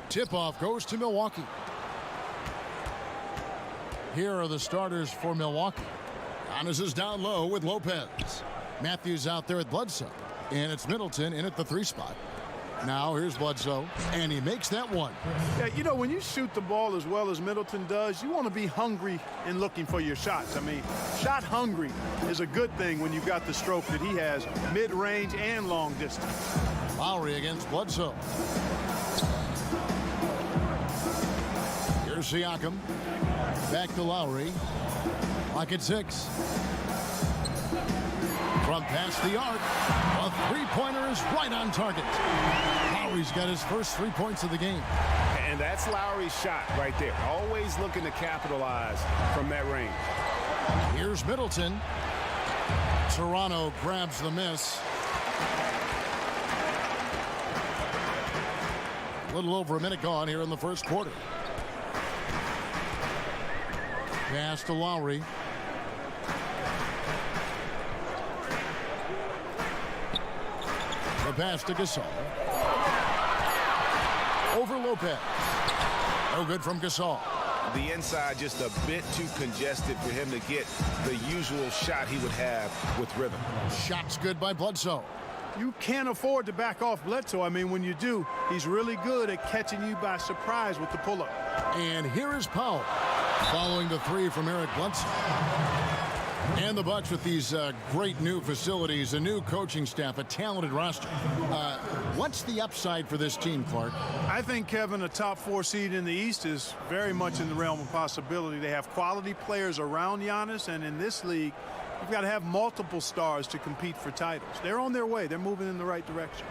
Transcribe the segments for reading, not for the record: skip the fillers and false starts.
Tip-off goes to Milwaukee. Here are the starters for Milwaukee. Giannis is down low with Lopez. Matthews out there at Bledsoe. And it's Middleton in at the 3 spot. Now here's Bledsoe, and he makes that one. Yeah, you know, when you shoot the ball as well as Middleton does, you want to be hungry in looking for your shots. I mean, shot hungry is a good thing when you've got the stroke that he has, mid-range and long distance. Lowry against Bledsoe. Here's Siakam. Back to Lowry. Lock at 6. From past the arc, a three-pointer is right on target. Lowry's got his first 3 points of the game. And that's Lowry's shot right there. Always looking to capitalize from that range. Here's Middleton. Toronto grabs the miss. A little over a minute gone here in the first quarter. Pass to Lowry. The pass to Gasol. Over Lopez. No good from Gasol. The inside just a bit too congested for him to get the usual shot he would have with rhythm. Shot's good by Bledsoe. You can't afford to back off Bledsoe. I mean, when you do, he's really good at catching you by surprise with the pull-up. And here is Powell following the 3 from Eric Bledsoe. And the Bucks with these great new facilities, a new coaching staff, a talented roster. What's the upside for this team, Clark? I think, Kevin, a top 4 seed in the East is very much in the realm of possibility. They have quality players around Giannis, and in this league, you've got to have multiple stars to compete for titles. They're on their way. They're moving in the right direction.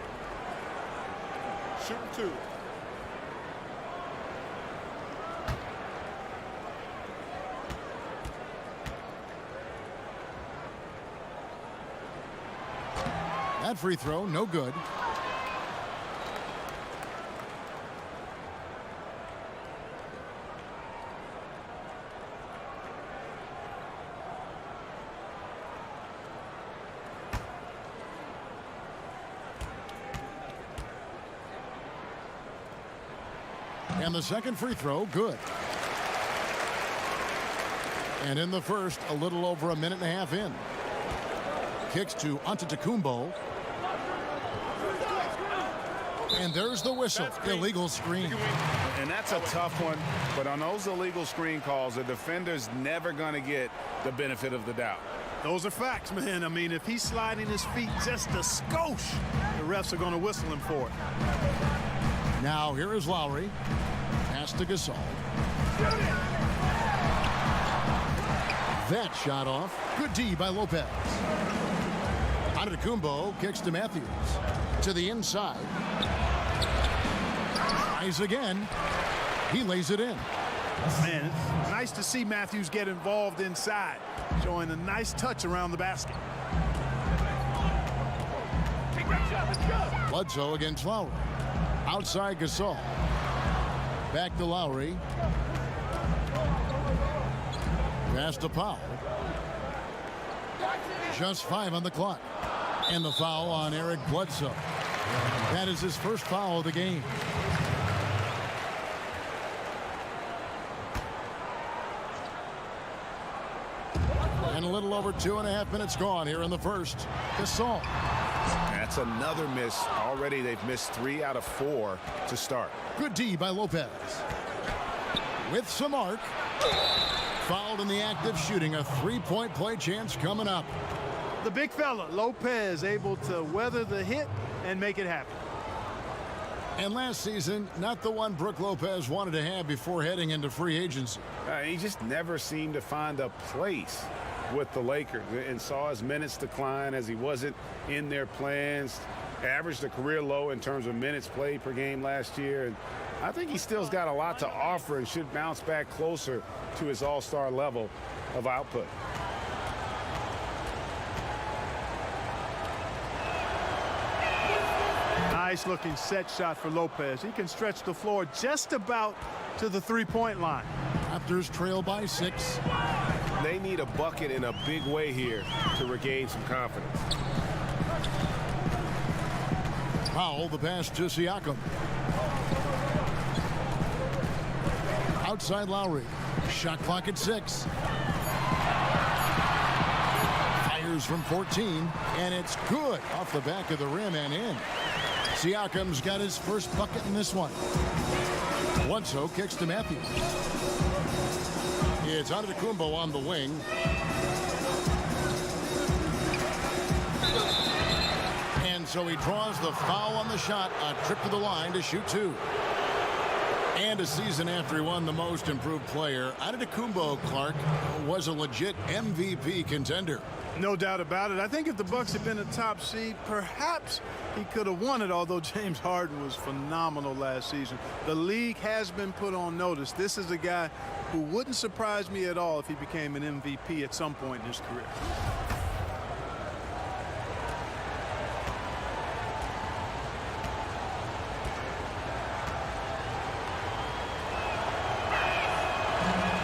Shooting 2. That free throw, no good. And the second free throw, good. And in the first, a little over a minute and a half in. Kicks to Antetokounmpo. And there's the whistle. Illegal screen. And that's a tough one. But on those illegal screen calls, the defender's never going to get the benefit of the doubt. Those are facts, man. I mean, if he's sliding his feet just a skosh, the refs are going to whistle him for it. Now here is Lowry. Pass to Gasol. That shot off. Good D by Lopez. Antetokounmpo kicks to Matthews. To the inside. Tries again. He lays it in. Man, it's nice to see Matthews get involved inside, showing a nice touch around the basket. Bledsoe against Lowry. Outside Gasol. Back to Lowry. Pass to Powell. Just 5 on the clock. And the foul on Eric Bledsoe. That is his first foul of the game. And a little over 2.5 minutes gone here in the first. Gasol. That's another miss. Already they've missed 3 out of 4 to start. Good D by Lopez. With some arc. Fouled in the act of shooting. A 3-point play chance coming up. The big fella, Lopez, able to weather the hit and make it happen. And last season, not the one Brook Lopez wanted to have before heading into free agency. He just never seemed to find a place with the Lakers and saw his minutes decline as he wasn't in their plans. Averaged a career low in terms of minutes played per game last year. And I think he still's got a lot to offer and should bounce back closer to his all-star level of output. Nice looking set shot for Lopez. He can stretch the floor just about to the 3-point line. Raptors trail by 6. They need a bucket in a big way here to regain some confidence. Powell, the pass to Siakam. Outside Lowry. Shot clock at 6. Fires from 14, and it's good off the back of the rim and in. Siakam's got his first bucket in this one. Bledsoe kicks to Matthews. It's Antetokounmpo on the wing. And so he draws the foul on the shot. A trip to the line to shoot 2. And a season after he won the most improved player, Antetokounmpo, Clark, was a legit MVP contender. No doubt about it. I think if the Bucks had been a top seed, perhaps he could have won it, although James Harden was phenomenal last season. The league has been put on notice. This is a guy who wouldn't surprise me at all if he became an MVP at some point in his career.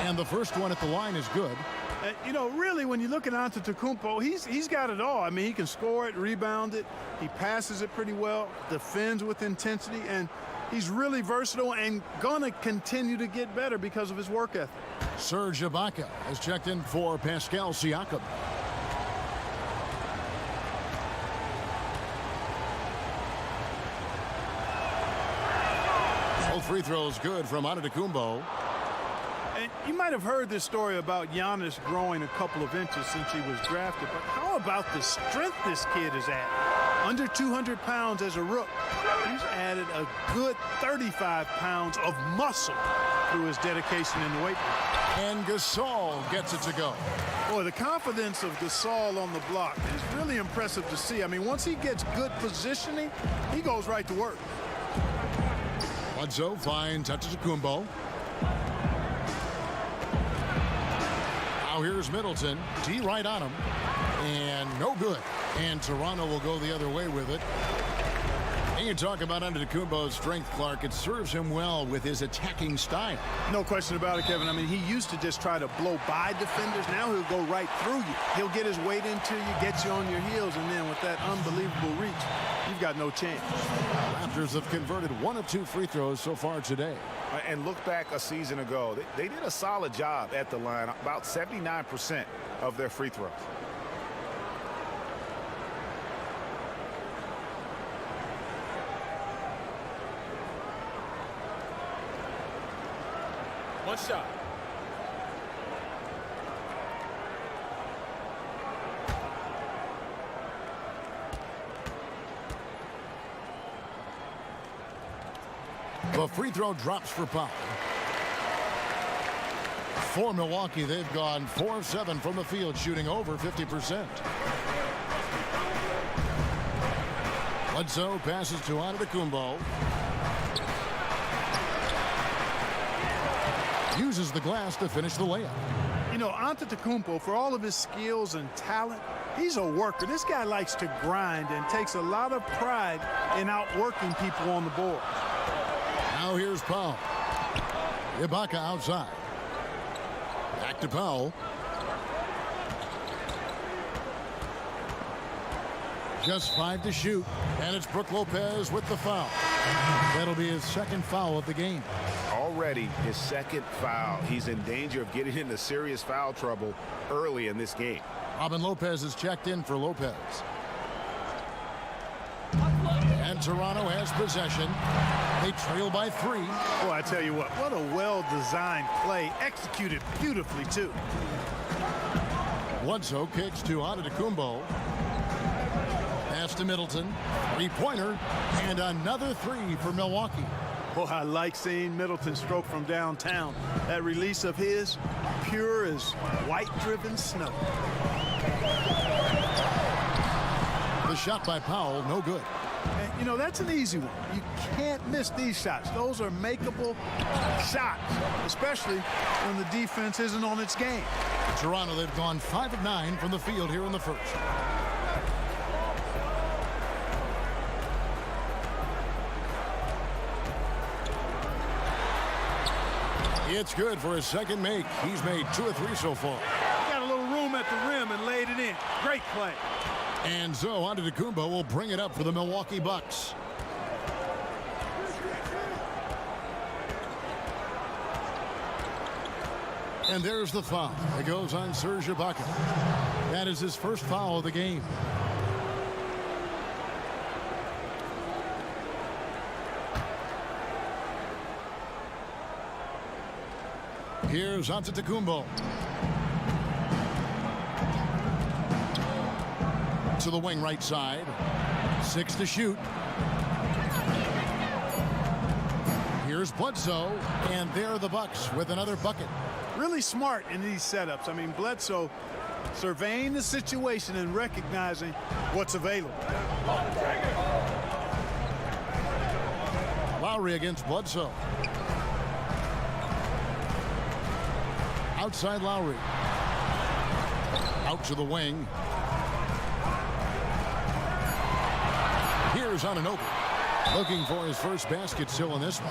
And the first one at the line is good. You know, really, when you look at Antetokounmpo, he's got it all. I mean, he can score it, rebound it, he passes it pretty well, defends with intensity, and he's really versatile and gonna continue to get better because of his work ethic. Serge Ibaka has checked in for Pascal Siakam. Both free throws good from Antetokounmpo. And you might have heard this story about Giannis growing a couple of inches since he was drafted, but how about the strength this kid is at? Under 200 pounds as a rook. He's added a good 35 pounds of muscle through his dedication in the weight room. And Gasol gets it to go. Boy, the confidence of Gasol on the block is really impressive to see. I mean, once he gets good positioning, he goes right to work. Bledsoe finds Antetokounmpo. Now here's Middleton. D right on him. And no good. And Toronto will go the other way with it. And you talk about Antetokounmpo's strength, Clark. It serves him well with his attacking style. No question about it, Kevin. I mean, he used to just try to blow by defenders. Now he'll go right through you. He'll get his weight into you, get you on your heels, and then with that unbelievable reach, you've got no chance. Raptors have converted 1 of 2 free throws so far today. And look back a season ago. They did a solid job at the line, about 79% of their free throws. One shot. The free throw drops for Powell. For Milwaukee, they've gone 4 of 7 from the field, shooting over 50%. Bledsoe passes to Antetokounmpo. Uses the glass to finish the layup. You know, Antetokounmpo, for all of his skills and talent, he's a worker. This guy likes to grind and takes a lot of pride in outworking people on the board. Now here's Powell. Ibaka outside. Back to Powell. Just 5 to shoot, and it's Brook Lopez with the foul. That'll be his second foul of the game. Already his second foul. He's in danger of getting into serious foul trouble early in this game. Robin Lopez has checked in for Lopez. And Toronto has possession. They trail by 3. Boy, I tell you what a well-designed play, executed beautifully, too. Bledsoe kicks to Antetokounmpo. Pass to Middleton. 3-pointer. And another 3 for Milwaukee. Boy, I like seeing Middleton stroke from downtown. That release of his, pure as white-driven snow. The shot by Powell, no good. And, you know, that's an easy one. You can't miss these shots. Those are makeable shots, especially when the defense isn't on its game. Toronto, they've gone 5 of 9 from the field here in the first. It's good for his second make. He's made 2 of 3 so far. Got a little room at the rim and laid it in. Great play. And so Antetokounmpo will bring it up for the Milwaukee Bucks. And there's the foul. It goes on Serge Ibaka. That is his first foul of the game. Here's Antetokounmpo. To the wing right side. 6 to shoot. Here's Bledsoe, and there are the Bucks with another bucket. Really smart in these setups. I mean, Bledsoe surveying the situation and recognizing what's available. Lowry against Bledsoe. Outside Lowry. Out to the wing. Here's Anunoby. Looking for his first basket still in this one.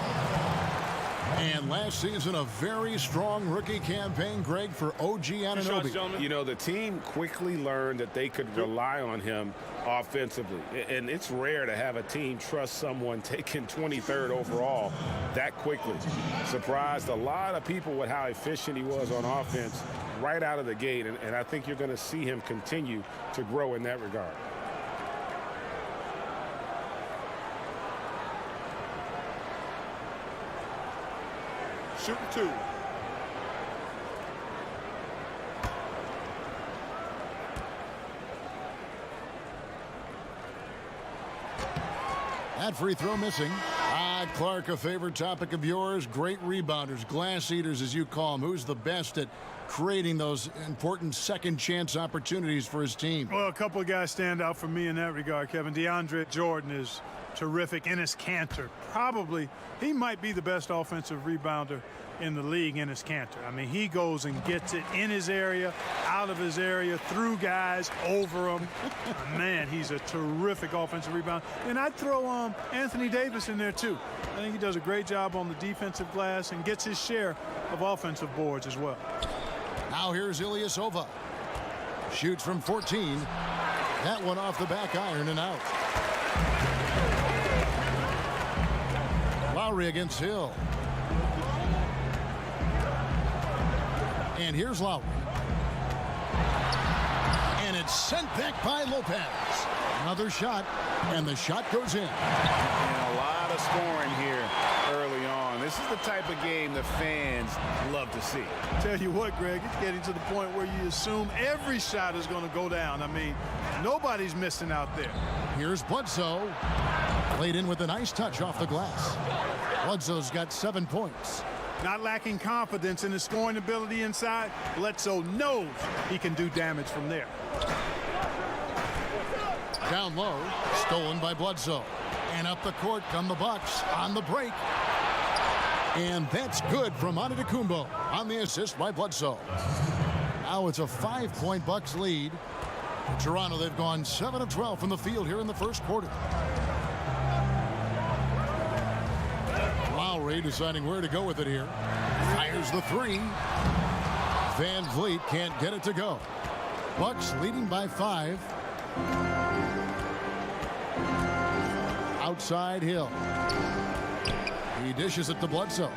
And last season, a very strong rookie campaign, Greg, for OG Anunoby. You know, the team quickly learned that they could rely on him offensively. And it's rare to have a team trust someone taken 23rd overall that quickly. Surprised a lot of people with how efficient he was on offense right out of the gate. And I think you're going to see him continue to grow in that regard. Shooting 2. That free throw missing. Clark, a favorite topic of yours. Great rebounders, glass eaters as you call them. Who's the best at creating those important second chance opportunities for his team? Well, a couple of guys stand out for me in that regard, Kevin. DeAndre Jordan is terrific. Enes Kanter, probably, he might be the best offensive rebounder in the league. Enes Kanter. I mean, he goes and gets it in his area, out of his area, through guys, over them. Man, he's a terrific offensive rebounder. And I'd throw Anthony Davis in there, too. I think he does a great job on the defensive glass and gets his share of offensive boards as well. Now here's Ilyasova. Shoots from 14. That one off the back iron and out. Lowry against Hill. And here's Lowry. And it's sent back by Lopez. Another shot, and the shot goes in. And a lot of scoring here early on. This is the type of game the fans love to see. Tell you what, Greg, it's getting to the point where you assume every shot is going to go down. I mean, nobody's missing out there. Here's Bledsoe. Played in with a nice touch off the glass. Bledsoe's got 7 points. Not lacking confidence in his scoring ability inside, Bledsoe knows he can do damage from there. Down low, stolen by Bledsoe. And up the court come the Bucks on the break. And that's good from Antetokounmpo on the assist by Bledsoe. Now it's a 5-point Bucks lead. In Toronto, they've gone 7 of 12 from the field here in the first quarter. Lowry deciding where to go with it here. Fires the 3. Van Vliet can't get it to go. Bucks leading by 5. Outside Hill. He dishes it to Bledsoe.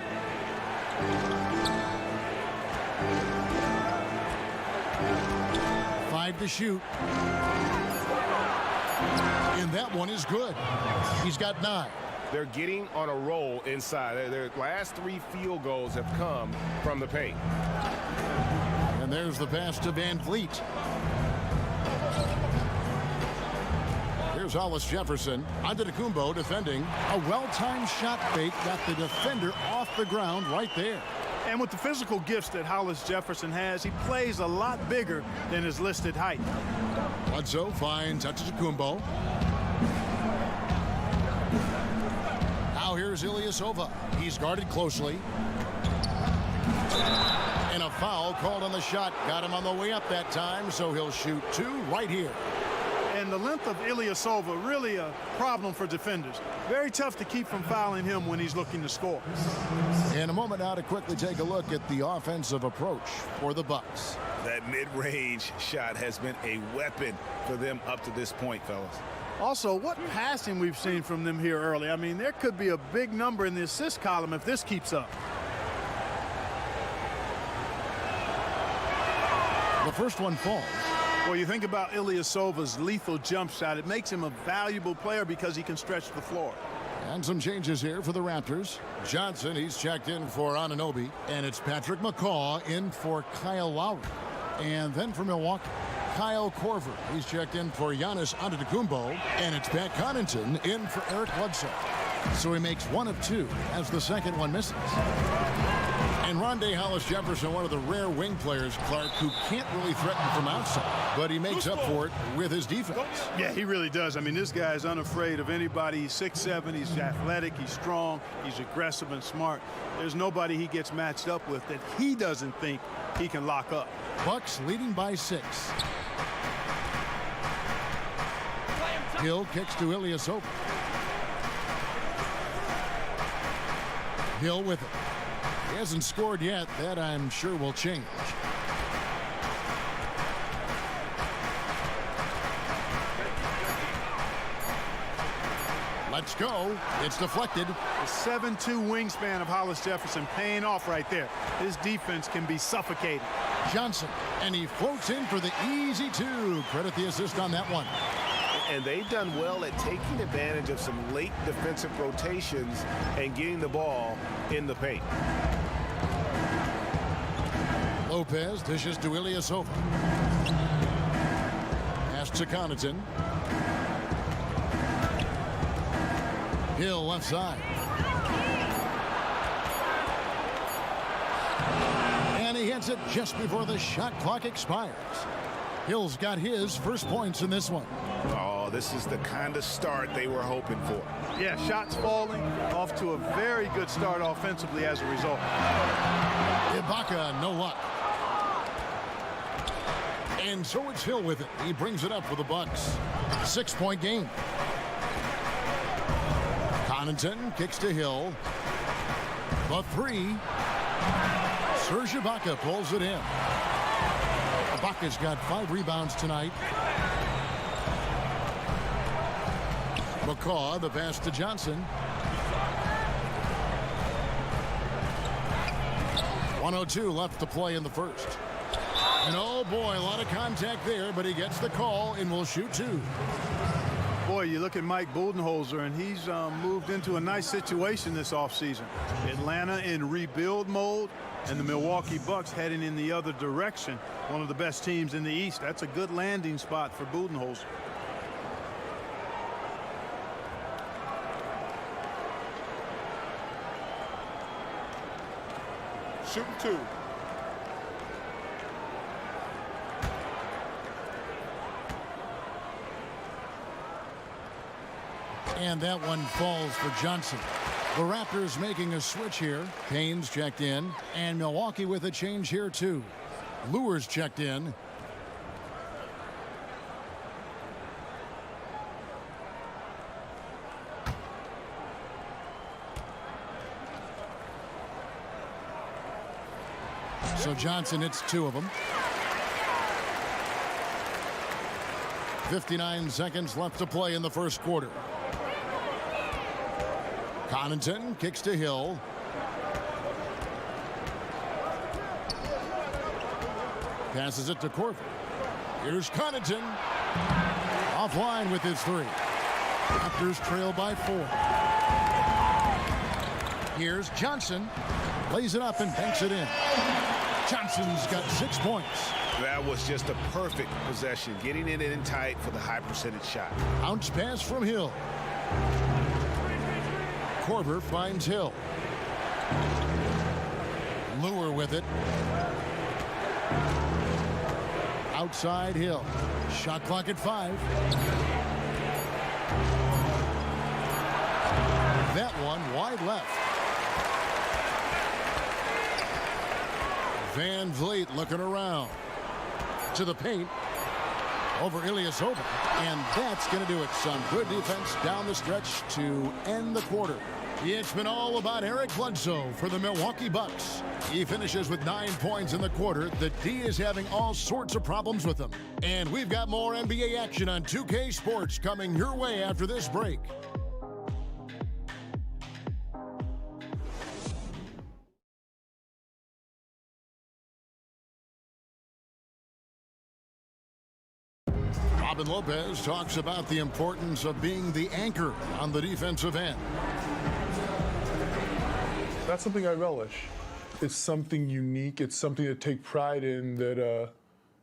Five to shoot. And that one is good. He's got 9. They're getting on a roll inside. Their last 3 field goals have come from the paint. And there's the pass to Van Vliet. Here's Hollis Jefferson. Antetokounmpo defending. A well-timed shot fake got the defender off the ground right there. And with the physical gifts that Hollis Jefferson has, he plays a lot bigger than his listed height. Bledsoe finds Antetokounmpo. Now here's Ilyasova. He's guarded closely. And a foul called on the shot. Got him on the way up that time, so he'll shoot 2 right here. And the length of Ilyasova really a problem for defenders. Very tough to keep from fouling him when he's looking to score. In a moment now to quickly take a look at the offensive approach for the Bucks. That mid-range shot has been a weapon for them up to this point, fellas. Also, what passing we've seen from them here early. I mean, there could be a big number in the assist column if this keeps up. The first one falls. Well, you think about Ilyasova's lethal jump shot. It makes him a valuable player because he can stretch the floor. And some changes here for the Raptors. Johnson, he's checked in for Anunoby. And it's Patrick McCaw in for Kyle Lowry. And then for Milwaukee, Kyle Korver. He's checked in for Giannis Antetokounmpo. And it's Pat Connaughton in for Eric Bledsoe. So he makes 1 of 2 as the second one misses. And Rondé Hollis-Jefferson, one of the rare wing players, Clark, who can't really threaten from outside, but he makes up for it with his defense. Yeah, he really does. I mean, this guy is unafraid of anybody. He's 6'7", he's athletic, he's strong, he's aggressive and smart. There's nobody he gets matched up with that he doesn't think he can lock up. Bucks leading by 6. Hill kicks to Ilyasova. Hill with it. He hasn't scored yet. That, I'm sure, will change. Let's go. It's deflected. The 7'2" wingspan of Hollis-Jefferson paying off right there. His defense can be suffocating. Johnson, and he floats in for the easy 2. Credit the assist on that one. And they've done well at taking advantage of some late defensive rotations and getting the ball in the paint. Lopez dishes to Ilyasova. Pass to Connaughton. Hill left side. And he hits it just before the shot clock expires. Hill's got his first points in this one. Oh, this is the kind of start they were hoping for. Yeah, shots falling, off to a very good start offensively as a result. Ibaka, no luck. And so it's Hill with it. He brings it up for the Bucks. 6-point game. Connaughton kicks to Hill. The 3. Serge Ibaka pulls it in. Ibaka's got 5 rebounds tonight. McCaw, the pass to Johnson. 1:02 left to play in the first. And oh boy, a lot of contact there, but he gets the call and will shoot 2. Boy, you look at Mike Budenholzer, and he's moved into a nice situation this offseason. Atlanta in rebuild mode, and the Milwaukee Bucks heading in the other direction. One of the best teams in the East. That's a good landing spot for Budenholzer. Shooting 2. And that one falls for Johnson. The Raptors making a switch here. Payne's checked in. And Milwaukee with a change here, too. Lure's checked in. So Johnson hits 2 of them. 59 seconds left to play in the first quarter. Connaughton kicks to Hill. Passes it to Korver. Here's Connaughton. Offline with his 3. Raptors trail by 4. Here's Johnson. Lays it up and banks it in. Johnson's got 6 points. That was just a perfect possession, getting it in tight for the high percentage shot. Bounce pass from Hill. Korver finds Hill. Lure with it. Outside Hill. Shot clock at 5. That one wide left. Van Vliet looking around. To the paint. Over Ilyasova. And that's going to do it. Some good defense down the stretch to end the quarter. It's been all about Eric Bledsoe for the Milwaukee Bucks. He finishes with 9 points in the quarter. The D is having all sorts of problems with him. And we've got more NBA action on 2K Sports coming your way after this break. Robin Lopez talks about the importance of being the anchor on the defensive end. That's something I relish. It's something unique. It's something to take pride in, that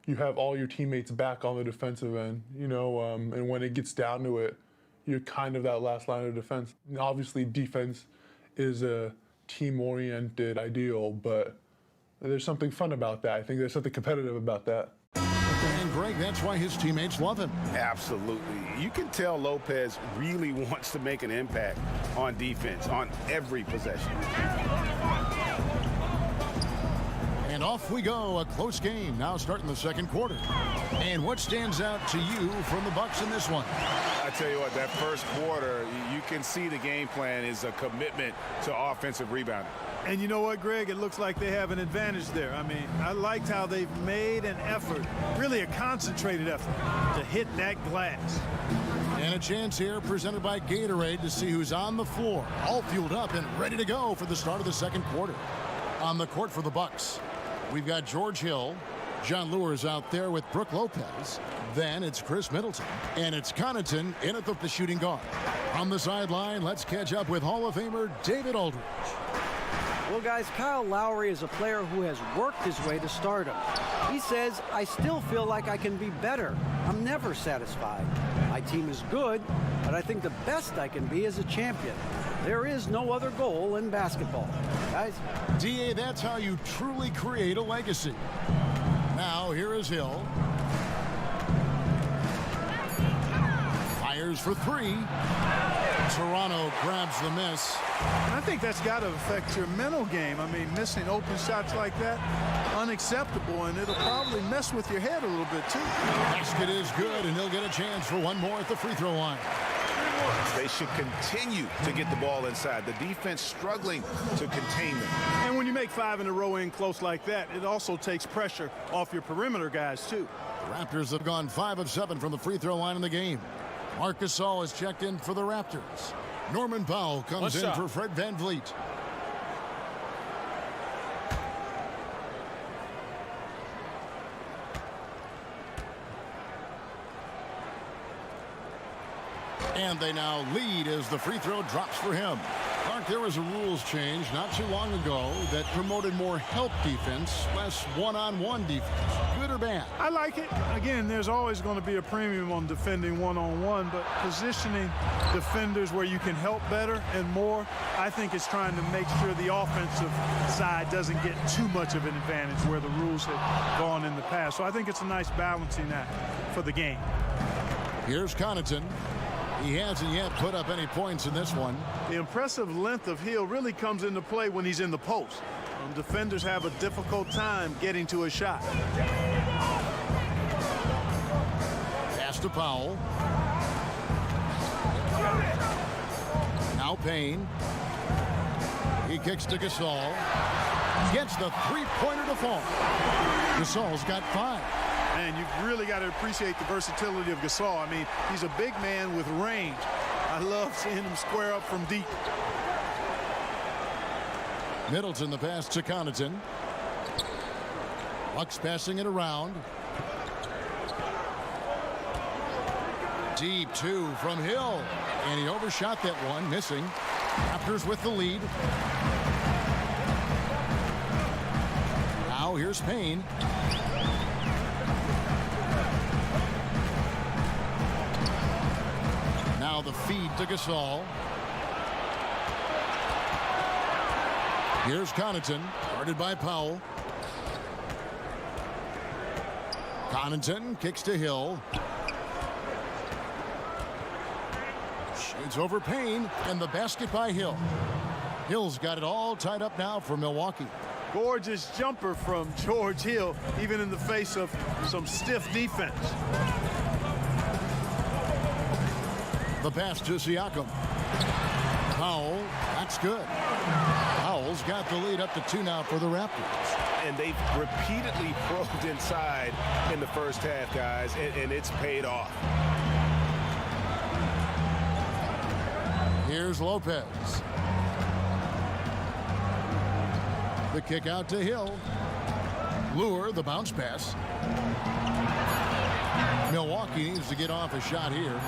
you have all your teammates back on the defensive end, and when it gets down to it, you're kind of that last line of defense. And obviously, defense is a team-oriented ideal, but there's something fun about that. I think there's something competitive about that. And Greg, that's why his teammates love him. Absolutely. You can tell Lopez really wants to make an impact on defense, on every possession. And off we go, a close game now starting the second quarter. And what stands out to you from the Bucks in this one? I tell you what, that first quarter, you can see the game plan is a commitment to offensive rebounding. And you know what, Greg? It looks like they have an advantage there. I mean, I liked how they've made an effort, really a concentrated effort, to hit that glass. And a chance here presented by Gatorade to see who's on the floor, all fueled up and ready to go for the start of the second quarter. On the court for the Bucks, we've got George Hill. John Lure's out there with Brooke Lopez. Then it's Chris Middleton. And it's Connaughton in at the shooting guard. On the sideline, let's catch up with Hall of Famer David Aldridge. Well, guys, Kyle Lowry is a player who has worked his way to stardom. He says, I still feel like I can be better. I'm never satisfied. My team is good, but I think the best I can be is a champion. There is no other goal in basketball. Guys? D.A., that's how you truly create a legacy. Now, here is Hill. Fires for three. Toronto grabs the miss. And I think that's got to affect your mental game. I mean, missing open shots like that, unacceptable, and it'll probably mess with your head a little bit, too. Basket is good, and he'll get a chance for one more at the free throw line. They should continue to get the ball inside. The defense struggling to contain them. And when you make 5 in a row in close like that, it also takes pressure off your perimeter guys, too. The Raptors have gone 5 of 7 from the free throw line in the game. Marc Gasol has checked in for the Raptors. Norman Powell comes in for Fred VanVleet. And they now lead as the free throw drops for him. Clark, there was a rules change not too long ago that promoted more help defense, less one-on-one defense. Good or bad? I like it. Again, there's always going to be a premium on defending one-on-one, but positioning defenders where you can help better and more, I think it's trying to make sure the offensive side doesn't get too much of an advantage where the rules have gone in the past. So I think it's a nice balancing act for the game. Here's Connaughton. He hasn't yet put up any points in this one. The impressive length of Hill really comes into play when he's in the post. And defenders have a difficult time getting to a shot. Pass to Powell. Now Payne. He kicks to Gasol. Gets the three-pointer to fall. Gasol's got 5. And you've really got to appreciate the versatility of Gasol. I mean, he's a big man with range. I love seeing him square up from deep. Middleton the pass to Connaughton. Bucks passing it around. Deep 2 from Hill. And he overshot that one, missing. Raptors with the lead. Now here's Payne. Now the feed to Gasol. Here's Connaughton, guarded by Powell. Connaughton kicks to Hill. Shoots over Payne, and the basket by Hill. Hill's got it all tied up now for Milwaukee. Gorgeous jumper from George Hill, even in the face of some stiff defense. The pass to Siakam. Powell, that's good. Powell's got the lead up to 2 now for the Raptors. And they've repeatedly probed inside in the first half, guys, and it's paid off. Here's Lopez. The kick out to Hill. Lure, the bounce pass. Milwaukee needs to get off a shot here.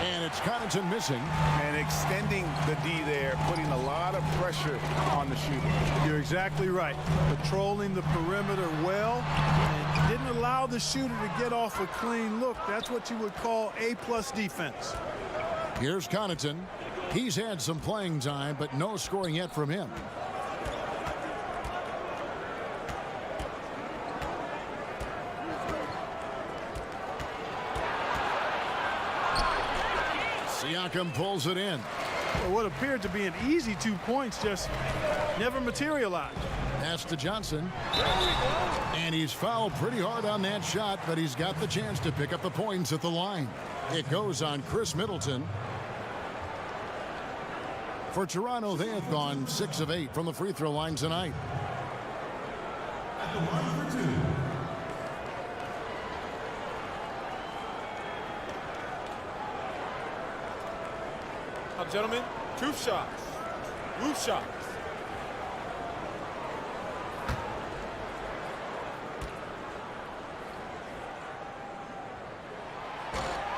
And it's Connaughton missing. And extending the D there, putting a lot of pressure on the shooter. You're exactly right. Patrolling the perimeter well and didn't allow the shooter to get off a clean look. That's what you would call A+ defense. Here's Connaughton. He's had some playing time, but no scoring yet from him. Siakam pulls it in. Well, what appeared to be an easy 2 points just never materialized. Pass to Johnson. And he's fouled pretty hard on that shot, but he's got the chance to pick up the points at the line. It goes on Chris Middleton. For Toronto, they have gone 6 of 8 from the free throw line tonight. Gentlemen, truth shots, roof shots.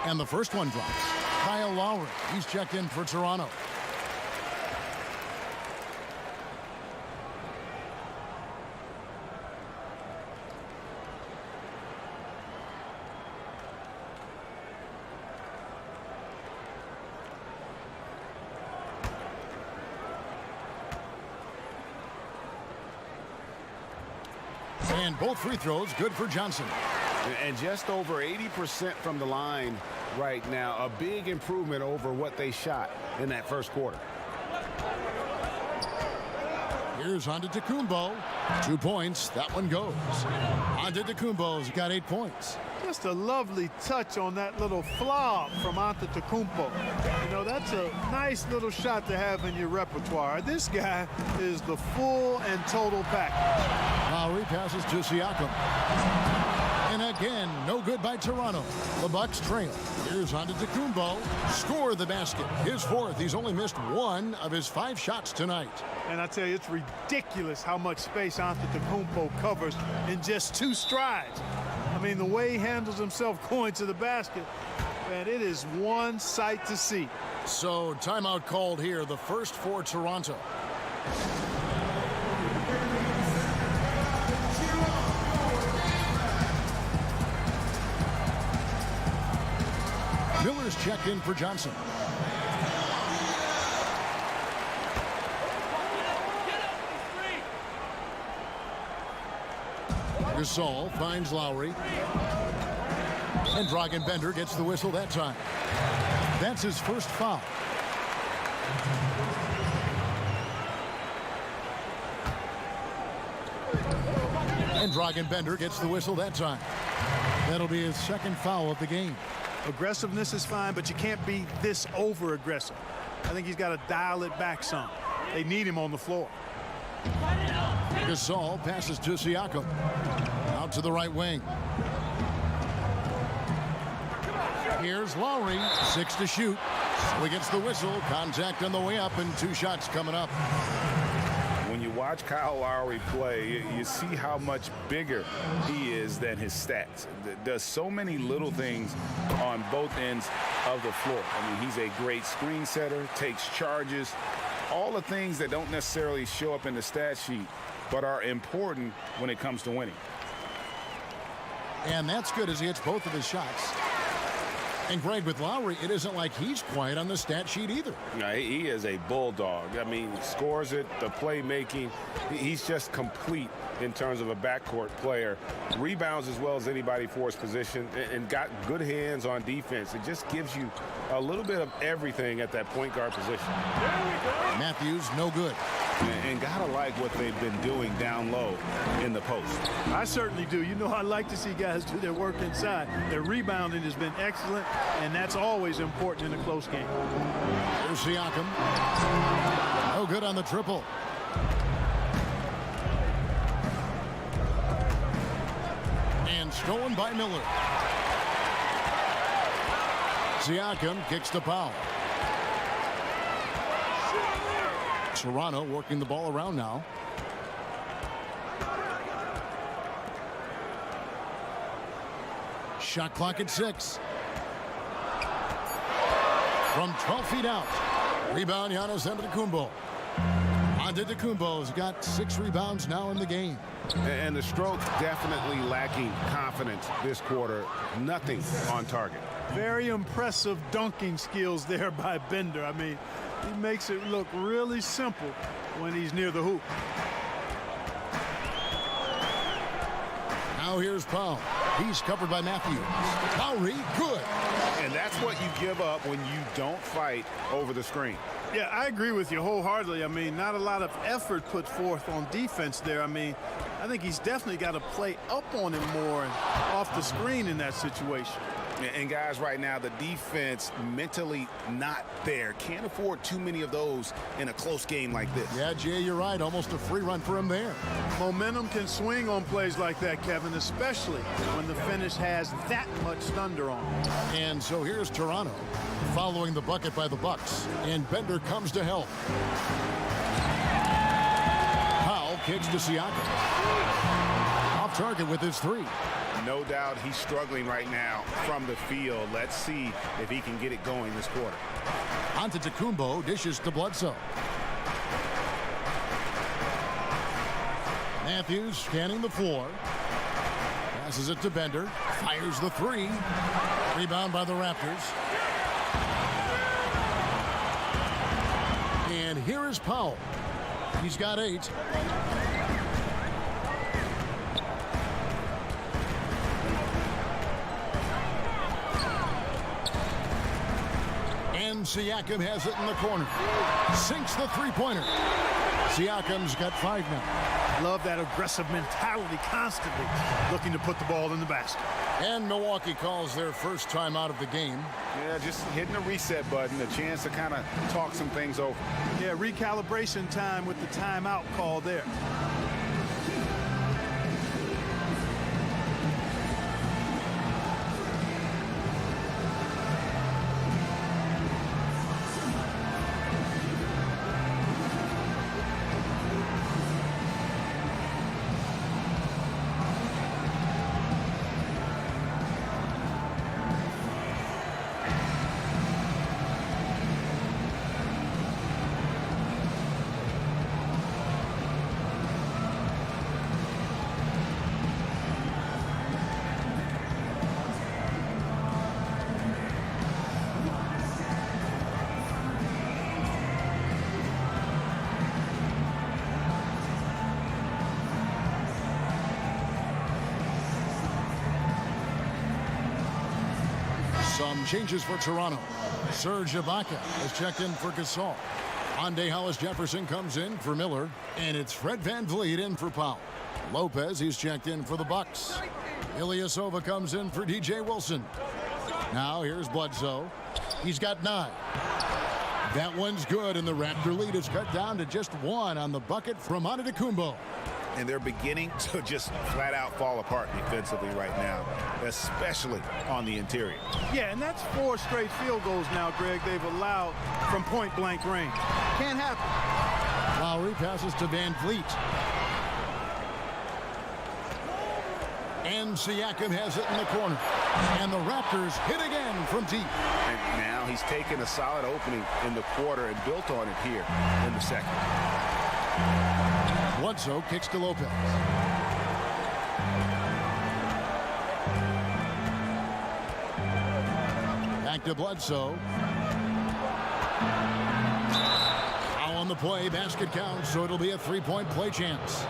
And the first one drops. Kyle Lowry, he's checked in for Toronto. And both free throws good for Johnson. And just over 80% from the line right now. A big improvement over what they shot in that first quarter. Here's Antetokounmpo. 2 points. That one goes. Antetokounmpo's got 8 points. Just a lovely touch on that little flop from Antetokounmpo. You know, that's a nice little shot to have in your repertoire. This guy is the full and total package. Lowry passes to Siakam. And again, no good by Toronto. The Bucks trail. Here's Antetokounmpo. Score the basket. His 4th. He's only missed 1 of his 5 shots tonight. And I tell you, it's ridiculous how much space Antetokounmpo covers in just 2 strides. I mean, the way he handles himself going to the basket, man, it is one sight to see. So, timeout called here, the first for Toronto. Miller's checked in for Johnson. Gasol finds Lowry. And Dragan Bender gets the whistle that time. That's his first foul. And Dragan Bender gets the whistle that time. That'll be his second foul of the game. Aggressiveness is fine, but you can't be this over-aggressive. I think he's got to dial it back some. They need him on the floor. Gasol passes to Siakam. Out to the right wing. Here's Lowry. 6 to shoot. So he gets the whistle. Contact on the way up and 2 shots coming up. When you watch Kyle Lowry play, you see how much bigger he is than his stats. Does so many little things on both ends of the floor. I mean, he's a great screen setter, takes charges, all the things that don't necessarily show up in the stat sheet, but are important when it comes to winning. And that's good as he hits both of his shots. And Greg, with Lowry, it isn't like he's quiet on the stat sheet either. No, he is a bulldog. I mean, scores it, the playmaking. He's just complete in terms of a backcourt player. Rebounds as well as anybody for his position and got good hands on defense. It just gives you a little bit of everything at that point guard position. Matthews, no good. And gotta like what they've been doing down low in the post. I certainly do. You know, I like to see guys do their work inside. Their rebounding has been excellent, and that's always important in a close game. Here's Siakam. No good on the triple. And stolen by Miller. Siakam kicks the foul. Toronto working the ball around now. Shot clock at 6. From 12 feet out. Rebound, Giannis Antetokounmpo. Antetokounmpo's got 6 rebounds now in the game. And the stroke definitely lacking confidence this quarter. Nothing on target. Very impressive dunking skills there by Bender. I mean, he makes it look really simple when he's near the hoop. Now here's Powell. He's covered by Matthews. Lowry, good. And that's what you give up when you don't fight over the screen. Yeah, I agree with you wholeheartedly. I mean, not a lot of effort put forth on defense there. I mean, I think he's definitely got to play up on him more and off the screen in that situation. And guys, right now, the defense mentally not there. Can't afford too many of those in a close game like this. Yeah, Jay, you're right. Almost a free run for him there. Momentum can swing on plays like that, Kevin, especially when the finish has that much thunder on it. And so here's Toronto following the bucket by the Bucks. And Bender comes to help. Powell kicks to Siakam. Off target with his 3. No doubt he's struggling right now from the field. Let's see if he can get it going this quarter. Antetokounmpo dishes to Bledsoe. Matthews scanning the floor. Passes it to Bender. Fires the 3. Rebound by the Raptors. And here is Powell. He's got 8. And Siakam has it in the corner. Sinks the 3-pointer. Siakam's got 5 now. Love that aggressive mentality, constantly looking to put the ball in the basket. And Milwaukee calls their first time out of the game. Yeah, just hitting the reset button, a chance to kind of talk some things over. Yeah, recalibration time with the timeout call there. Some changes for Toronto. Serge Ibaka has checked in for Gasol. Ande Hollis-Jefferson comes in for Miller. And it's Fred VanVleet in for Powell. Lopez, he's checked in for the Bucks. Ilyasova comes in for DJ Wilson. Now here's Bledsoe. He's got 9. That one's good, and the Raptor lead is cut down to just 1 on the bucket from Antetokounmpo. And they're beginning to just flat out fall apart defensively right now, especially on the interior. Yeah, and that's 4 straight field goals now, Greg, they've allowed from point-blank range. Can't happen. Lowry passes to VanVleet. And Siakam has it in the corner. And the Raptors hit again from deep. And now he's taken a solid opening in the quarter and built on it here in the second. Bledsoe kicks to Lopez. Back to Bledsoe. Foul on the play. Basket counts, so it'll be a 3-point play chance.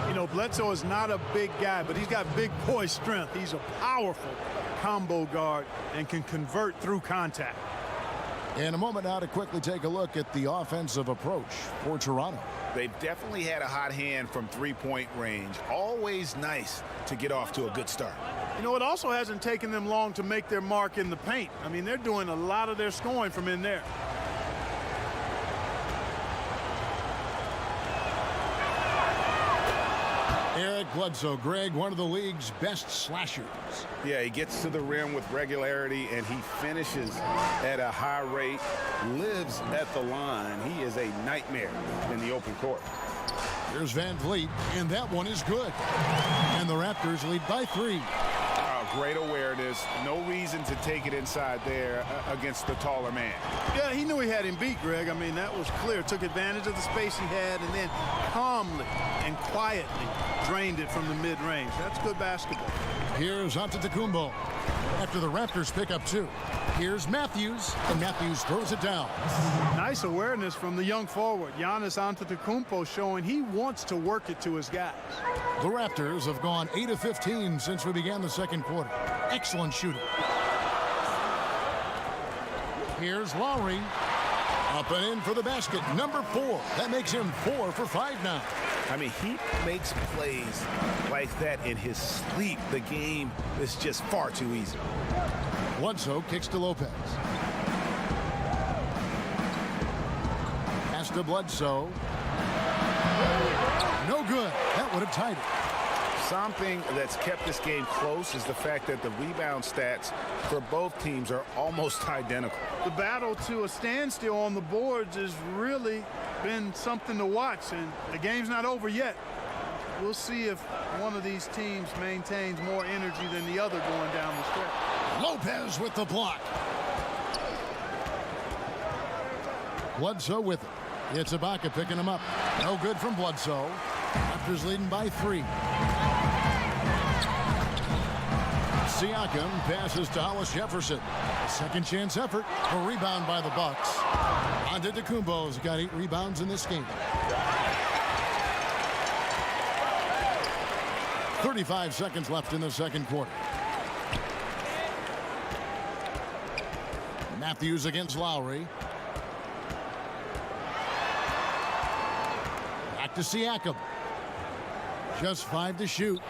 You know, Bledsoe is not a big guy, but he's got big boy strength. He's a powerful combo guard and can convert through contact. In a moment now to quickly take a look at the offensive approach for Toronto. They've definitely had a hot hand from 3-point range. Always nice to get off to a good start. You know, it also hasn't taken them long to make their mark in the paint. I mean, they're doing a lot of their scoring from in there. Eric Bledsoe, Greg, one of the league's best slashers. Yeah, he gets to the rim with regularity, and he finishes at a high rate, lives at the line. He is a nightmare in the open court. Here's VanVleet, and that one is good. And the Raptors lead by 3. Great awareness. No reason to take it inside there against the taller man. Yeah, he knew he had him beat, Greg. I mean, that was clear. Took advantage of the space he had and then calmly and quietly drained it from the mid-range. That's good basketball. Here's Antetokounmpo after the Raptors pick up 2. Here's Matthews, and Matthews throws it down. Nice awareness from the young forward, Giannis Antetokounmpo, showing he wants to work it to his guys. The Raptors have gone 8 of 15 since we began the second quarter. Excellent shooting. Here's Lowry. Up and in for the basket, number 4. That makes him 4 for 5 now. I mean, he makes plays like that in his sleep. The game is just far too easy. Bledsoe kicks to Lopez. Pass to Bledsoe. No good. That would have tied it. Something that's kept this game close is the fact that the rebound stats for both teams are almost identical. The battle to a standstill on the boards has really been something to watch, and the game's not over yet. We'll see if one of these teams maintains more energy than the other going down the stretch. Lopez with the block. Bledsoe with it. It's Ibaka picking him up. No good from Bledsoe. Raptors leading by 3. Siakam passes to Hollis Jefferson. Second chance effort. A rebound by the Bucks. Antetokounmpo's got 8 rebounds in this game. 35 seconds left in the second quarter. Matthews against Lowry. Back to Siakam. Just 5 to shoot.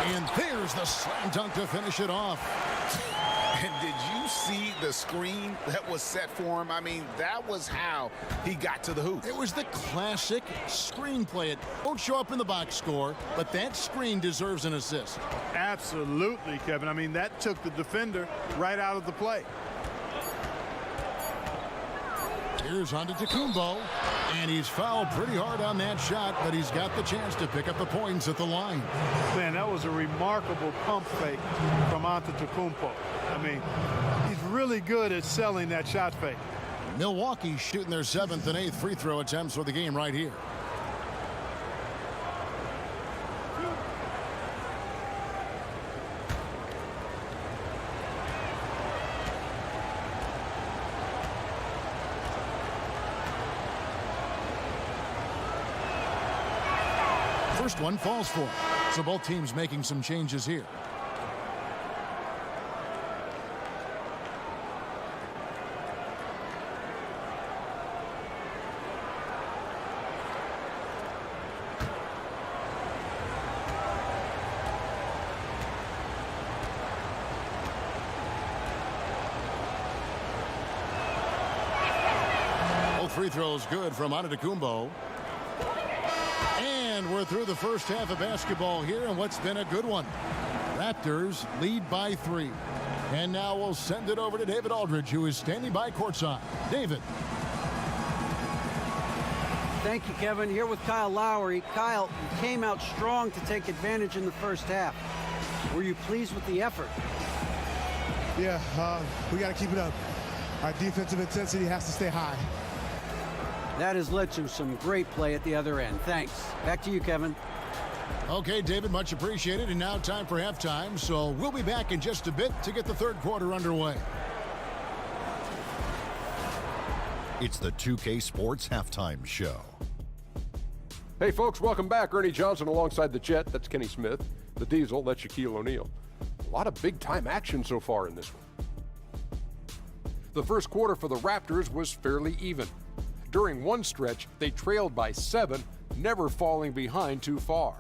And there's the slam dunk to finish it off. And did you see the screen that was set for him? I mean, that was how he got to the hoop. It was the classic screen play. It won't show up in the box score, but that screen deserves an assist. Absolutely, Kevin. I mean, that took the defender right out of the play. Here's Antetokounmpo, and he's fouled pretty hard on that shot, but he's got the chance to pick up the points at the line. Man, that was a remarkable pump fake from Antetokounmpo. I mean, he's really good at selling that shot fake. Milwaukee's shooting their 7th and 8th free throw attempts for the game right here. First one falls for him. So both teams making some changes here. Both free throws good from Antetokounmpo. And we're through the first half of basketball here, and what's been a good one. Raptors lead by 3. And now we'll send it over to David Aldridge, who is standing by courtside. David. Thank you, Kevin. Here with Kyle Lowry. Kyle, you came out strong to take advantage in the first half. Were you pleased with the effort? Yeah, we got to keep it up. Our defensive intensity has to stay high. That has led to some great play at the other end. Thanks. Back to you, Kevin. Okay, David, much appreciated. And now time for halftime. So we'll be back in just a bit to get the third quarter underway. It's the 2K Sports Halftime Show. Hey, folks, welcome back. Ernie Johnson alongside the Jet. That's Kenny Smith. The Diesel, that's Shaquille O'Neal. A lot of big-time action so far in this one. The first quarter for the Raptors was fairly even. During one stretch, they trailed by 7, never falling behind too far.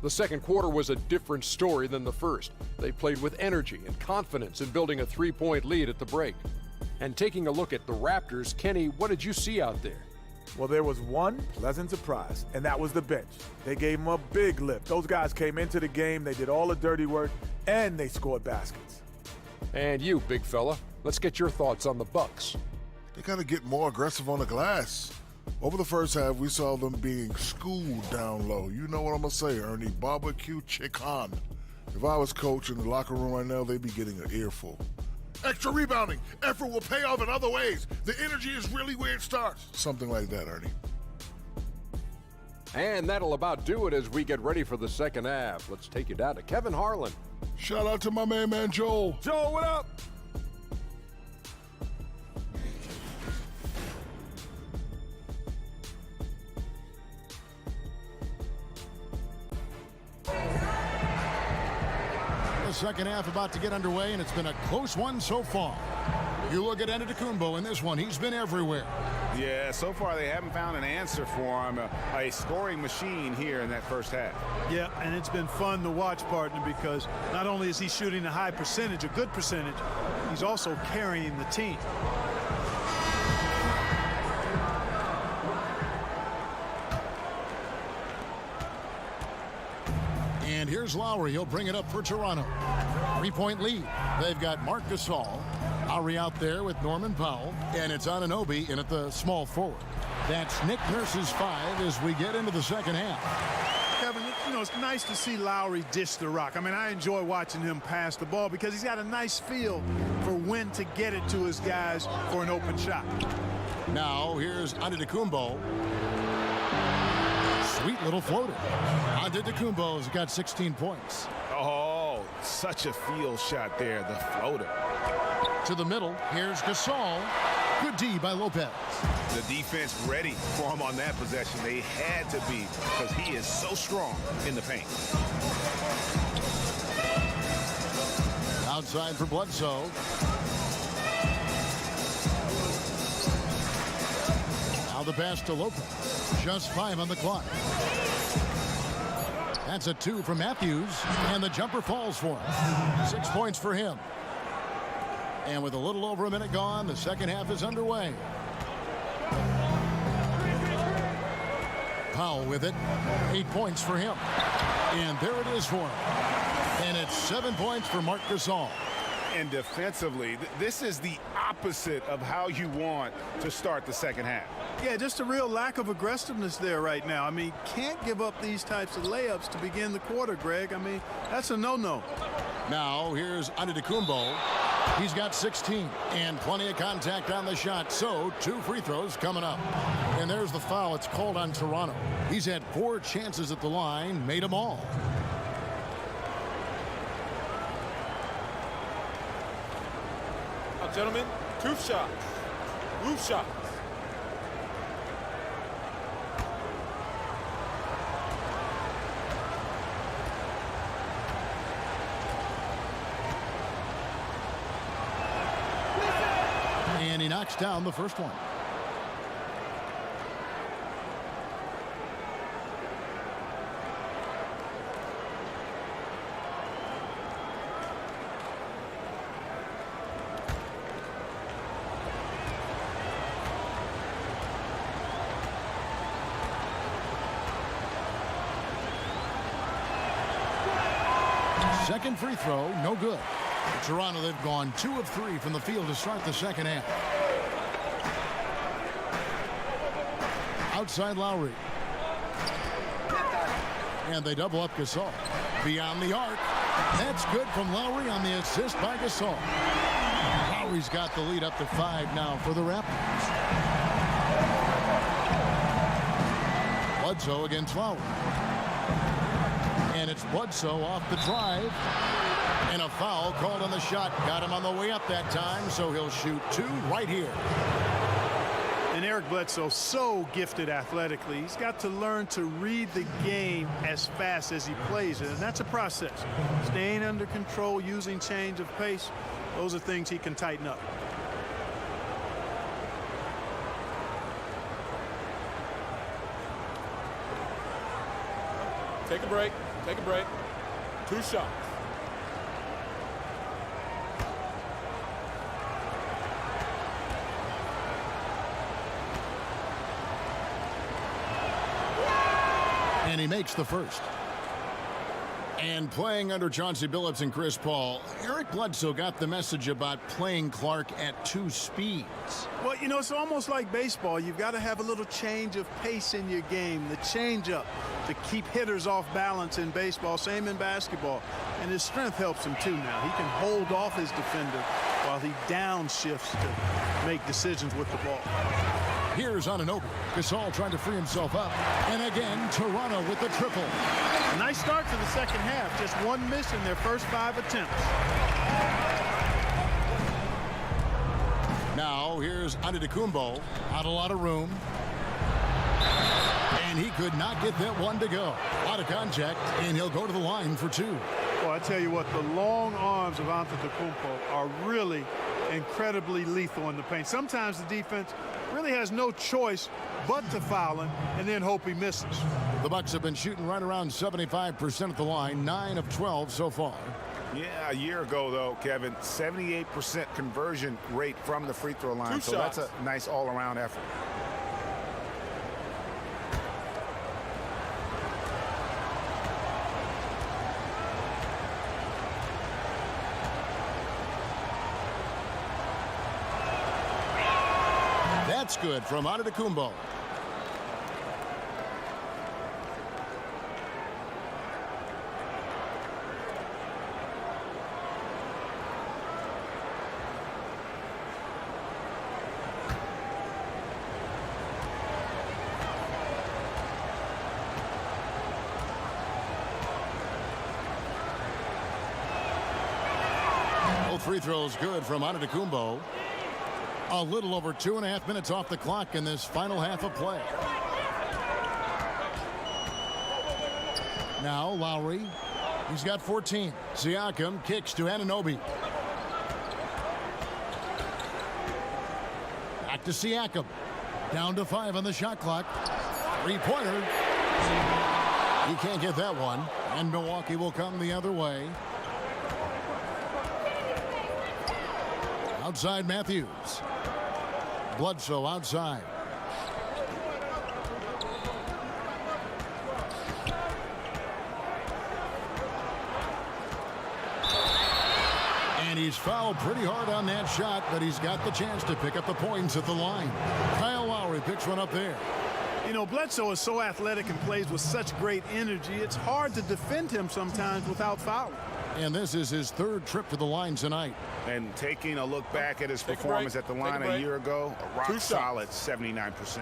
The second quarter was a different story than the first. They played with energy and confidence in building a 3-point lead at the break. And taking a look at the Raptors, Kenny, what did you see out there? Well, there was one pleasant surprise, and that was the bench. They gave them a big lift. Those guys came into the game, they did all the dirty work, and they scored baskets. And you, big fella, let's get your thoughts on the Bucks. They got to get more aggressive on the glass. Over the first half, we saw them being schooled down low. You know what I'm going to say, Ernie. Barbecue chicken. If I was coach in the locker room right now, they'd be getting an earful. Extra rebounding. Effort will pay off in other ways. The energy is really where it starts. Something like that, Ernie. And that'll about do it as we get ready for the second half. Let's take you down to Kevin Harlan. Shout out to my main man, Joel. Joel, what up? The second half about to get underway, and it's been a close one so far. You look at Antetokounmpo in this one. He's been everywhere. Yeah, so far they haven't found an answer for him. A scoring machine here in that first half. Yeah, and it's been fun to watch, partner, because not only is he shooting a high percentage, a good percentage, he's also carrying the team. And here's Lowry. He'll bring it up for Toronto. 3-point lead. They've got Marc Gasol. Lowry out there with Norman Powell. And it's Anunoby in at the small forward. That's Nick Nurse's 5 as we get into the second half. Kevin, you know, it's nice to see Lowry dish the rock. I mean, I enjoy watching him pass the ball because he's got a nice feel for when to get it to his guys for an open shot. Now, here's Antetokounmpo. Sweet little floater. Antetokounmpo's got 16 points. Oh, such a field shot there, the floater. To the middle, here's Gasol. Good D by Lopez. The defense ready for him on that possession. They had to be because he is so strong in the paint. Outside for Bledsoe. Now the pass to Lopez. Just 5 on the clock. That's a 2 from Matthews, and the jumper falls for him. 6 points for him. And with a little over a minute gone, the second half is underway. Powell with it. 8 points for him. And there it is for him. And it's 7 points for Marc Gasol. And defensively, this is the opposite of how you want to start the second half. Yeah, just a real lack of aggressiveness there right now. I mean, can't give up these types of layups to begin the quarter, Greg. I mean, that's a no-no. Now, here's Antetokounmpo. He's got 16 and plenty of contact on the shot. So, 2 free throws coming up. And there's the foul. It's called on Toronto. He's had 4 chances at the line, made them all. Now, gentlemen, two shots. Roof shots. And he knocks down the first one. Second free throw, no good. For Toronto, they've gone 2 of 3 from the field to start the second half. Outside Lowry. And they double up Gasol. Beyond the arc. That's good from Lowry on the assist by Gasol. Lowry's got the lead up to 5 now for the Raptors. Bledsoe against Lowry. And it's Bledsoe off the drive. And a foul called on the shot. Got him on the way up that time, so he'll shoot 2 right here. And Eric Bledsoe, so gifted athletically. He's got to learn to read the game as fast as he plays it, and that's a process. Staying under control, using change of pace, those are things he can tighten up. Take a break. Take a break. 2 shots. And he makes the first. And playing under Chauncey Billups and Chris Paul, Eric Bledsoe got the message about playing Clark at 2 speeds. Well, you know, it's almost like baseball. You've got to have a little change of pace in your game, the change-up to keep hitters off balance in baseball, same in basketball. And his strength helps him, too, now. He can hold off his defender while he downshifts to make decisions with the ball. Here's Anunoby. Gasol trying to free himself up. And again, Toronto with the triple. A nice start to the second half. Just one miss in their first 5 attempts. Now, here's Antetokounmpo. Not a lot of room. And he could not get that one to go. A lot of contact, and he'll go to the line for 2. Well, I tell you what, the long arms of Antetokounmpo are really incredibly lethal in the paint. Sometimes the defense really has no choice but to foul him and then hope he misses. The Bucks have been shooting right around 75% at the line, 9 of 12 so far. Yeah, a year ago, though, Kevin, 78% conversion rate from the free throw line. So that's a nice all-around effort. That's good from Antetokounmpo. Both free throws good from Antetokounmpo. A little over 2.5 minutes off the clock in this final half of play. Now Lowry. He's got 14. Siakam kicks to Anunoby. Back to Siakam. Down to 5 on the shot clock. 3-pointer. He can't get that one. And Milwaukee will come the other way. Outside Matthews. Bledsoe outside. And he's fouled pretty hard on that shot, but he's got the chance to pick up the points at the line. Kyle Lowry picks one up there. You know, Bledsoe is so athletic and plays with such great energy, it's hard to defend him sometimes without fouling. And this is his 3rd trip to the line tonight. And taking a look back at his performance at the line a year ago, a rock solid 79%.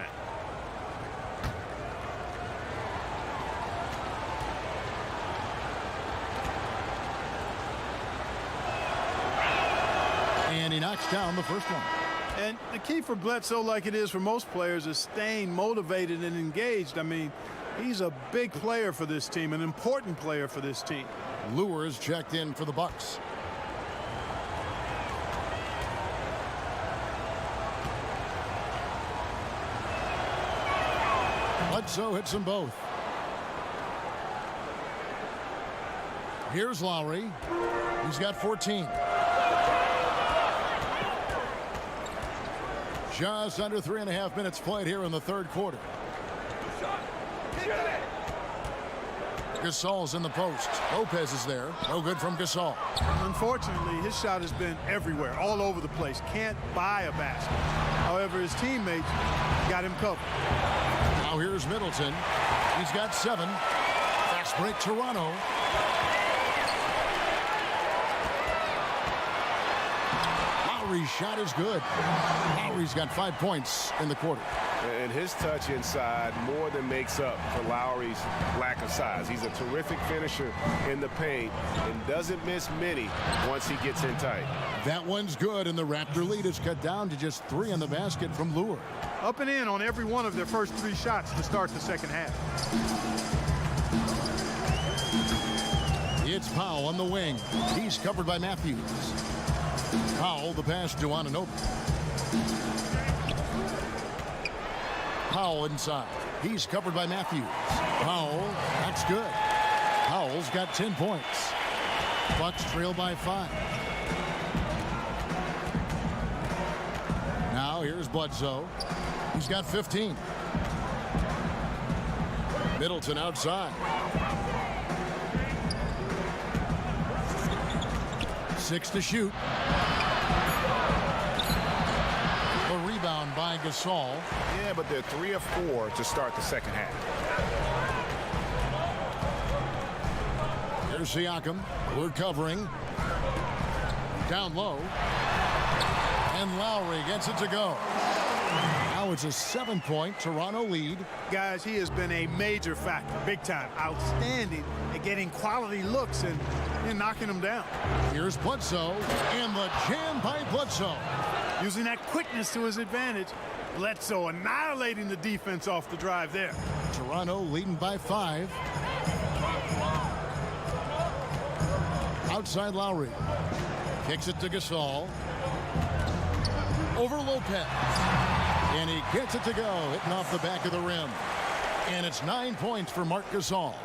And he knocks down the first one. And the key for Bledsoe, like it is for most players, is staying motivated and engaged. I mean, he's a big player for this team, an important player for this team. Lewis checked in for the Bucks. Bledsoe hits them both. Here's Lowry. He's got 14. Just under 3.5 minutes played here in the 3rd quarter. Gasol's in the post. Lopez is there. No good from Gasol. Unfortunately, his shot has been everywhere, all over the place. Can't buy a basket. However, his teammates got him covered. Now here's Middleton. He's got 7. Fast break Toronto. Lowry's shot is good. Lowry's got 5 points in the quarter. And his touch inside more than makes up for Lowry's lack of size. He's a terrific finisher in the paint and doesn't miss many once he gets in tight. That one's good, and the Raptor lead is cut down to just 3 in the basket from Lure. Up and in on every one of their first 3 shots to start the second half. It's Powell on the wing. He's covered by Matthews. Powell, the pass to Anunoby. Powell inside. He's covered by Matthews. Powell, that's good. Powell's got 10 points. Bucks trail by 5. Now here's Bledsoe. He's got 15. Middleton outside. 6 to shoot. The rebound by Gasol. Yeah, but they're 3 of 4 to start the second half. Here's Siakam. We're covering. Down low. And Lowry gets it to go. Now it's a 7-point Toronto lead. Guys, he has been a major factor, big time, outstanding at getting quality looks and knocking them down. Here's Bledsoe, and the jam by Bledsoe. Using that quickness to his advantage, Bledsoe annihilating the defense off the drive there. Toronto leading by 5. Outside Lowry. Kicks it to Gasol. Over Lopez. And he gets it to go, hitting off the back of the rim. And it's 9 points for Marc Gasol.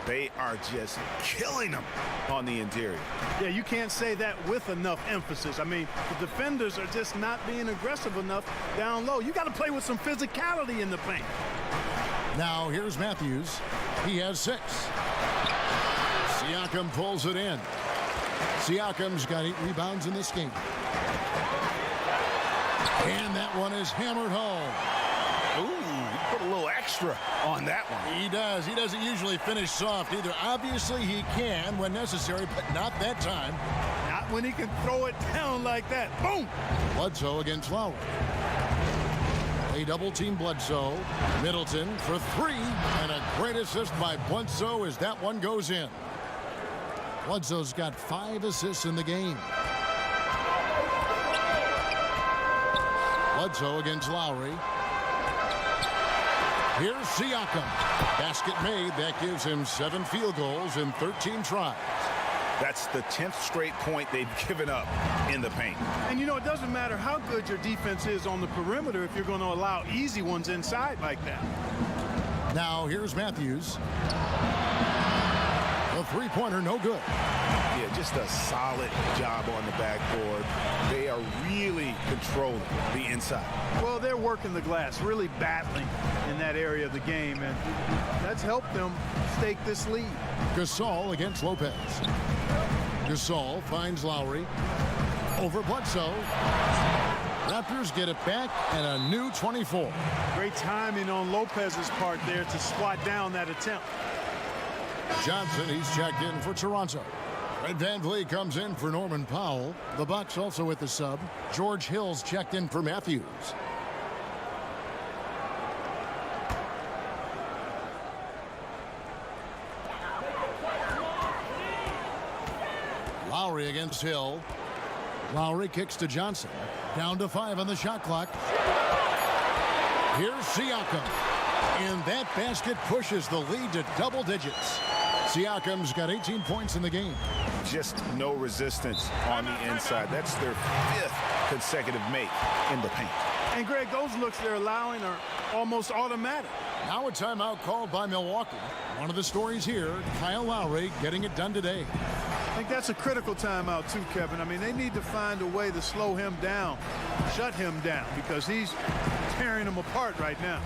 They are just killing them on the interior. Yeah, you can't say that with enough emphasis. I mean, the defenders are just not being aggressive enough down low. You got to play with some physicality in the paint. Now here's Matthews. He has 6. Siakam pulls it in. Siakam's got 8 rebounds in this game. And that one is hammered home. Ooh, he put a little extra on that one. He does. He doesn't usually finish soft either. Obviously, he can when necessary, but not that time. Not when he can throw it down like that. Boom! Bledsoe against Lowry. They double-team Bledsoe. Middleton for 3. And a great assist by Bledsoe as that one goes in. Bledsoe's got 5 assists in the game. Bledsoe against Lowry. Here's Siakam. Basket made. That gives him 7 field goals in 13 tries. That's the 10th straight point they've given up in the paint. And, you know, it doesn't matter how good your defense is on the perimeter if you're going to allow easy ones inside like that. Now, here's Matthews. The three-pointer, no good. Yeah, just a solid job on the backboard. They are really controlling the inside. Well, they're working the glass, really battling in that area of the game, and that's helped them stake this lead. Gasol against Lopez. Gasol finds Lowry. Over Bledsoe. Raptors get it back and a new 24. Great timing on Lopez's part there to squat down that attempt. Johnson, he's checked in for Toronto. Fred VanVleet comes in for Norman Powell. The Bucks also with the sub. George Hill's checked in for Matthews. Lowry against Hill. Lowry kicks to Johnson. Down to 5 on the shot clock. Here's Siakam. And that basket pushes the lead to double digits. Siakam's got 18 points in the game. Just no resistance on the inside. That's their 5th consecutive make in the paint. And, Greg, those looks they're allowing are almost automatic. Now a timeout called by Milwaukee. One of the stories here, Kyle Lowry getting it done today. I think that's a critical timeout, too, Kevin. I mean, they need to find a way to slow him down, shut him down, because he's tearing them apart right now.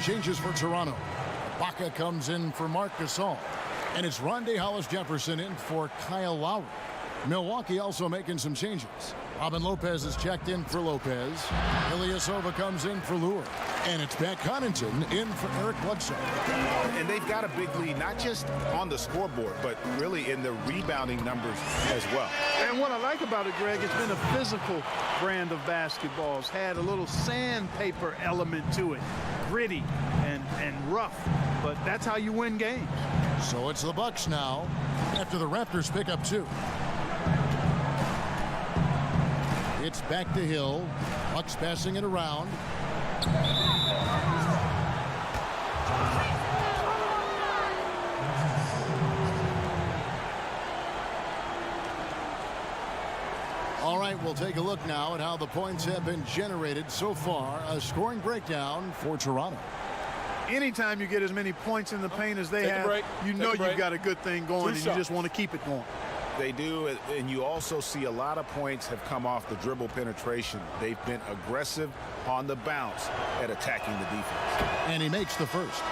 Changes for Toronto. Baca comes in for Marc Gasol. And it's Rondae Hollis-Jefferson in for Kyle Lowry. Milwaukee also making some changes. Robin Lopez is checked in for Lopez. Ilyasova comes in for Lure. And it's Pat Connaughton in for Eric Bledsoe. And they've got a big lead, not just on the scoreboard, but really in the rebounding numbers as well. And what I like about it, Greg, it's been a physical brand of basketball. It's had a little sandpaper element to it. Gritty and rough, but that's how you win games. So it's the Bucks now after the Raptors pick up 2. It's back to Hill. Bucks passing it around. we'll take a look now at how the points have been generated so far. A scoring breakdown for Toronto. Anytime you get as many points in the paint as they have, you know you've got a good thing going, and you just want to keep it going. They do, and you also see a lot of points have come off the dribble penetration. They've been aggressive on the bounce at attacking the defense. And he makes the first.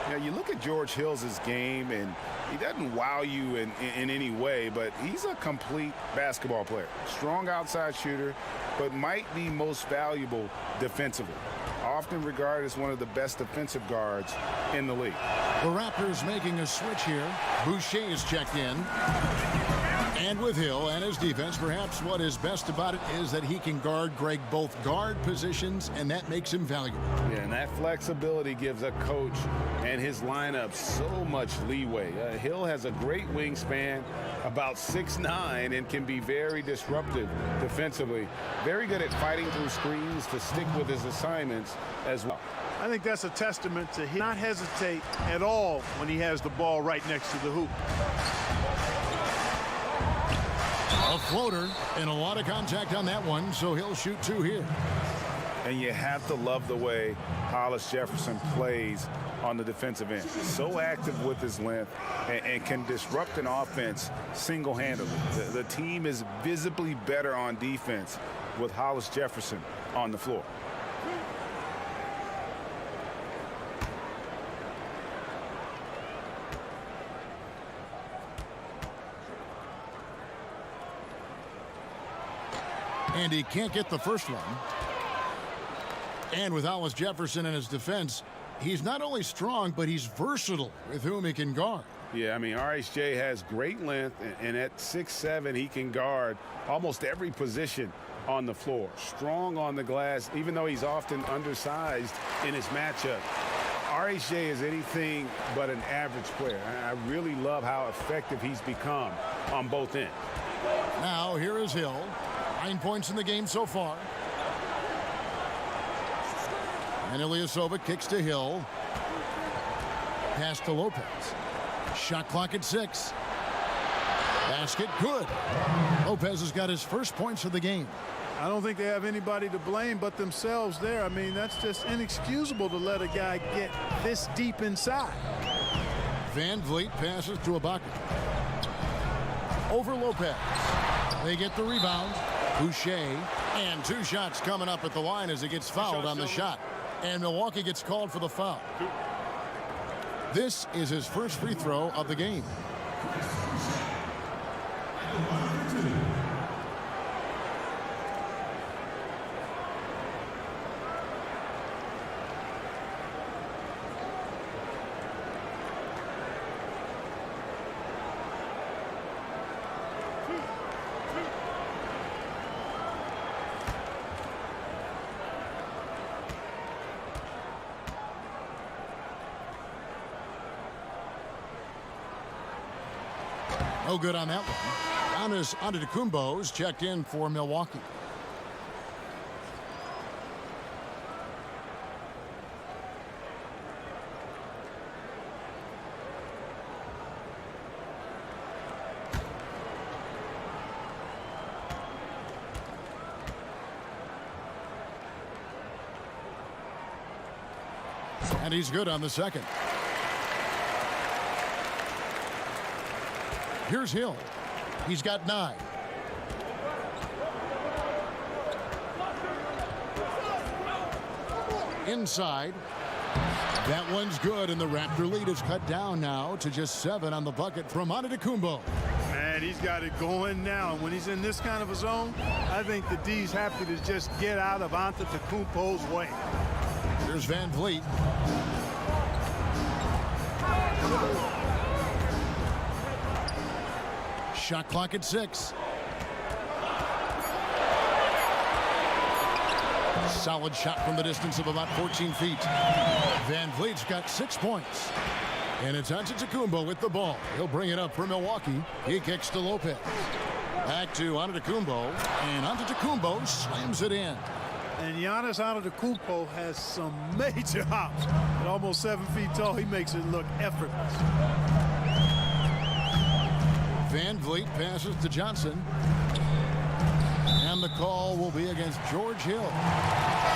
Now, you look at George Hill's game, and he doesn't wow you in any way, but he's a complete basketball player. Strong outside shooter, but might be most valuable defensively. Often regarded as one of the best defensive guards in the league. The Raptors making a switch here. Boucher is checked in. And with Hill and his defense, perhaps what is best about it is that he can guard Greg both guard positions, and that makes him valuable. Yeah, and that flexibility gives a coach and his lineup so much leeway. Hill has a great wingspan, about 6'9", and can be very disruptive defensively. Very good at fighting through screens to stick with his assignments as well. I think that's a testament to him not hesitate at all when he has the ball right next to the hoop. A floater and a lot of contact on that one, so he'll shoot 2 here. And you have to love the way Hollis Jefferson plays on the defensive end. So active with his length and can disrupt an offense single-handedly. The team is visibly better on defense with Hollis Jefferson on the floor. And he can't get the first one. And with Hollis Jefferson in his defense, he's not only strong, but he's versatile with whom he can guard. Yeah, I mean, RHJ has great length, and at 6'7", he can guard almost every position on the floor. Strong on the glass, even though he's often undersized in his matchup. RHJ is anything but an average player. I really love how effective he's become on both ends. Now, here is Hill. 9 points in the game so far. And Ilyasova kicks to Hill. Pass to Lopez. Shot clock at 6. Basket good. Lopez has got his first points of the game. I don't think they have anybody to blame but themselves there. I mean, that's just inexcusable to let a guy get this deep inside. Van Vliet passes to Ibaka. Over Lopez. They get the rebound. Boucher, and 2 shots coming up at the line as he gets fouled on the shot. And Milwaukee gets called for the foul. This is his first free throw of the game. No good on that one. Giannis Antetokounmpo's checked in for Milwaukee. And he's good on the second. Here's Hill. He's got 9. Inside. That one's good, and the Raptor lead is cut down now to just 7 on the bucket from Antetokounmpo. Man, he's got it going now. And when he's in this kind of a zone, I think the D's happy to just get out of Antetokounmpo's way. Here's Van Vliet. Shot clock at 6. Solid shot from the distance of about 14 feet. Van Vliet's got 6 points. And it's Antetokounmpo with the ball. He'll bring it up for Milwaukee. He kicks to Lopez. Back to Antetokounmpo. And Antetokounmpo slams it in. And Giannis Antetokounmpo has some major hops. At almost 7 feet tall, he makes it look effortless. Van Vliet passes to Johnson. And the call will be against George Hill.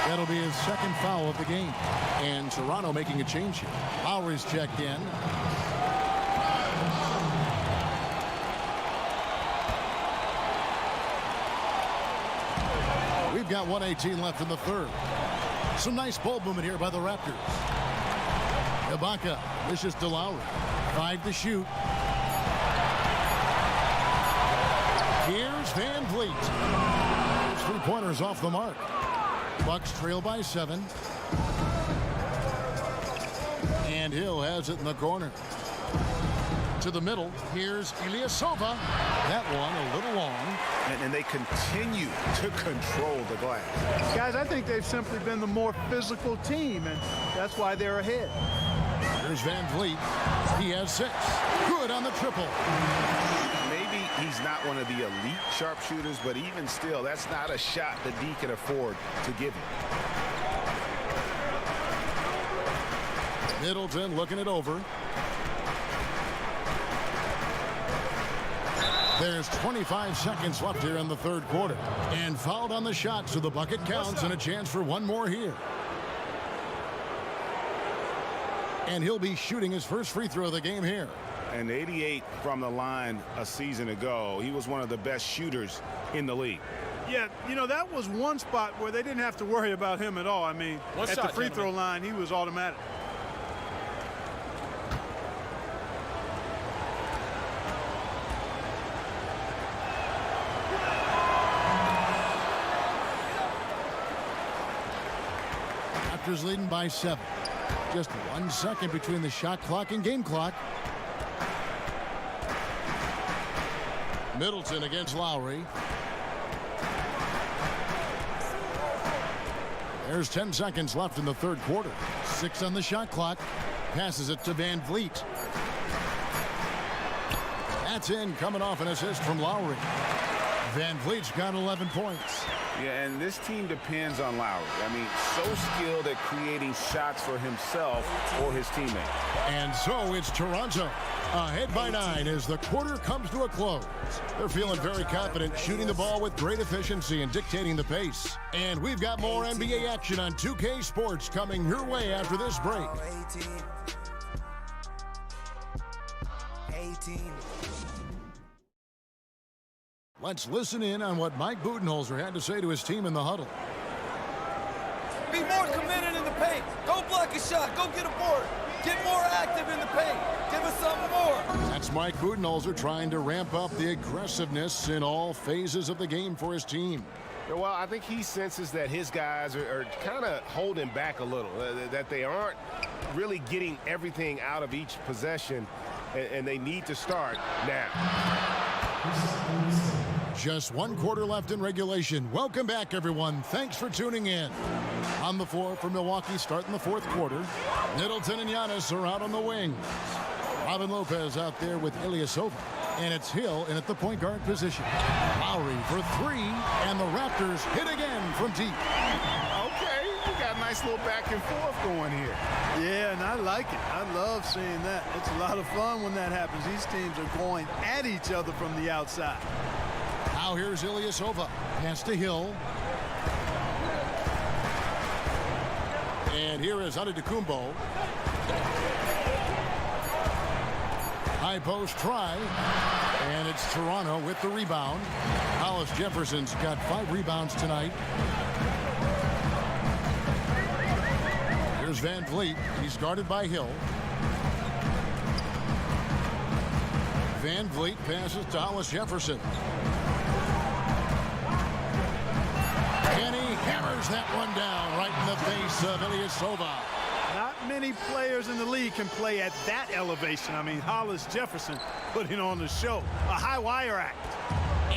That'll be his second foul of the game. And Toronto making a change here. Lowry's checked in. We've got 1:18 left in the third. Some nice ball movement here by the Raptors. Ibaka, this is to Lowry. 5 to shoot. Here's Van Vliet. Those 3-pointers off the mark. Bucks trail by 7. And Hill has it in the corner. To the middle. Here's Ilyasova. That one a little long. And they continue to control the glass. Guys, I think they've simply been the more physical team, and that's why they're ahead. Here's Van Vliet. He has 6. Good on the triple. Maybe he's not one of the elite sharpshooters, but even still, that's not a shot that D can afford to give him. Middleton looking it over. There's 25 seconds left here in the third quarter. And fouled on the shot, so the bucket counts and a chance for one more here. And he'll be shooting his first free throw of the game here. And 88 from the line a season ago. He was one of the best shooters in the league. Yeah, you know, that was one spot where they didn't have to worry about him at all. I mean, at the free throw line, he was automatic. Raptors leading by 7. Just 1 second between the shot clock and game clock. Middleton against Lowry. There's 10 seconds left in the third quarter. 6 on the shot clock. Passes it to Van Vliet. That's in, coming off an assist from Lowry. Van Vliet's got 11 points. Yeah, and this team depends on Lowry. I mean, so skilled at creating shots for himself or his teammates. And so it's Toronto ahead by 9 as the quarter comes to a close. They're feeling very confident, shooting the ball with great efficiency and dictating the pace. And we've got more NBA action on 2K Sports coming your way after this break. 18. Let's listen in on what Mike Budenholzer had to say to his team in the huddle. Be more committed in the paint. Go block a shot. Go get a board. Get more active in the paint. Give us something more. That's Mike Budenholzer trying to ramp up the aggressiveness in all phases of the game for his team. Well, I think he senses that his guys are kind of holding back a little, that they aren't really getting everything out of each possession, and they need to start now. Just 1 quarter left in regulation. Welcome back, everyone. Thanks for tuning in. On the floor for Milwaukee starting the fourth quarter. Middleton and Giannis are out on the wings. Robin Lopez out there with Ilyasova. And it's Hill in at the point guard position. Lowry for 3, and the Raptors hit again from deep. Okay, we got a nice little back and forth going here. Yeah, and I like it. I love seeing that. It's a lot of fun when that happens. These teams are going at each other from the outside. Now here's Ilyasova. Pass to Hill. And here is Antetokounmpo. High post try. And it's Toronto with the rebound. Hollis Jefferson's got 5 rebounds tonight. Here's Van Vliet. He's guarded by Hill. Van Vliet passes to Hollis Jefferson. And he hammers that one down right in the face of Ilyasova. Not many players in the league can play at that elevation. I mean, Hollis Jefferson putting on the show. A high wire act.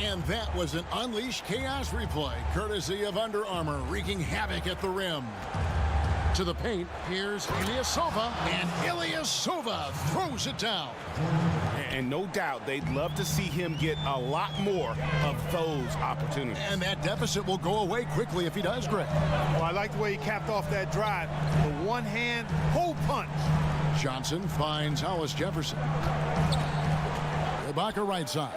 And that was an Unleashed Chaos replay, courtesy of Under Armour, wreaking havoc at the rim. To the paint, here's Ilyasova, and Ilyasova throws it down. And no doubt they'd love to see him get a lot more of those opportunities. And that deficit will go away quickly if he does, Greg. Well, I like the way he capped off that drive. The one-hand hole punch. Johnson finds Hollis Jefferson. Ibaka right side.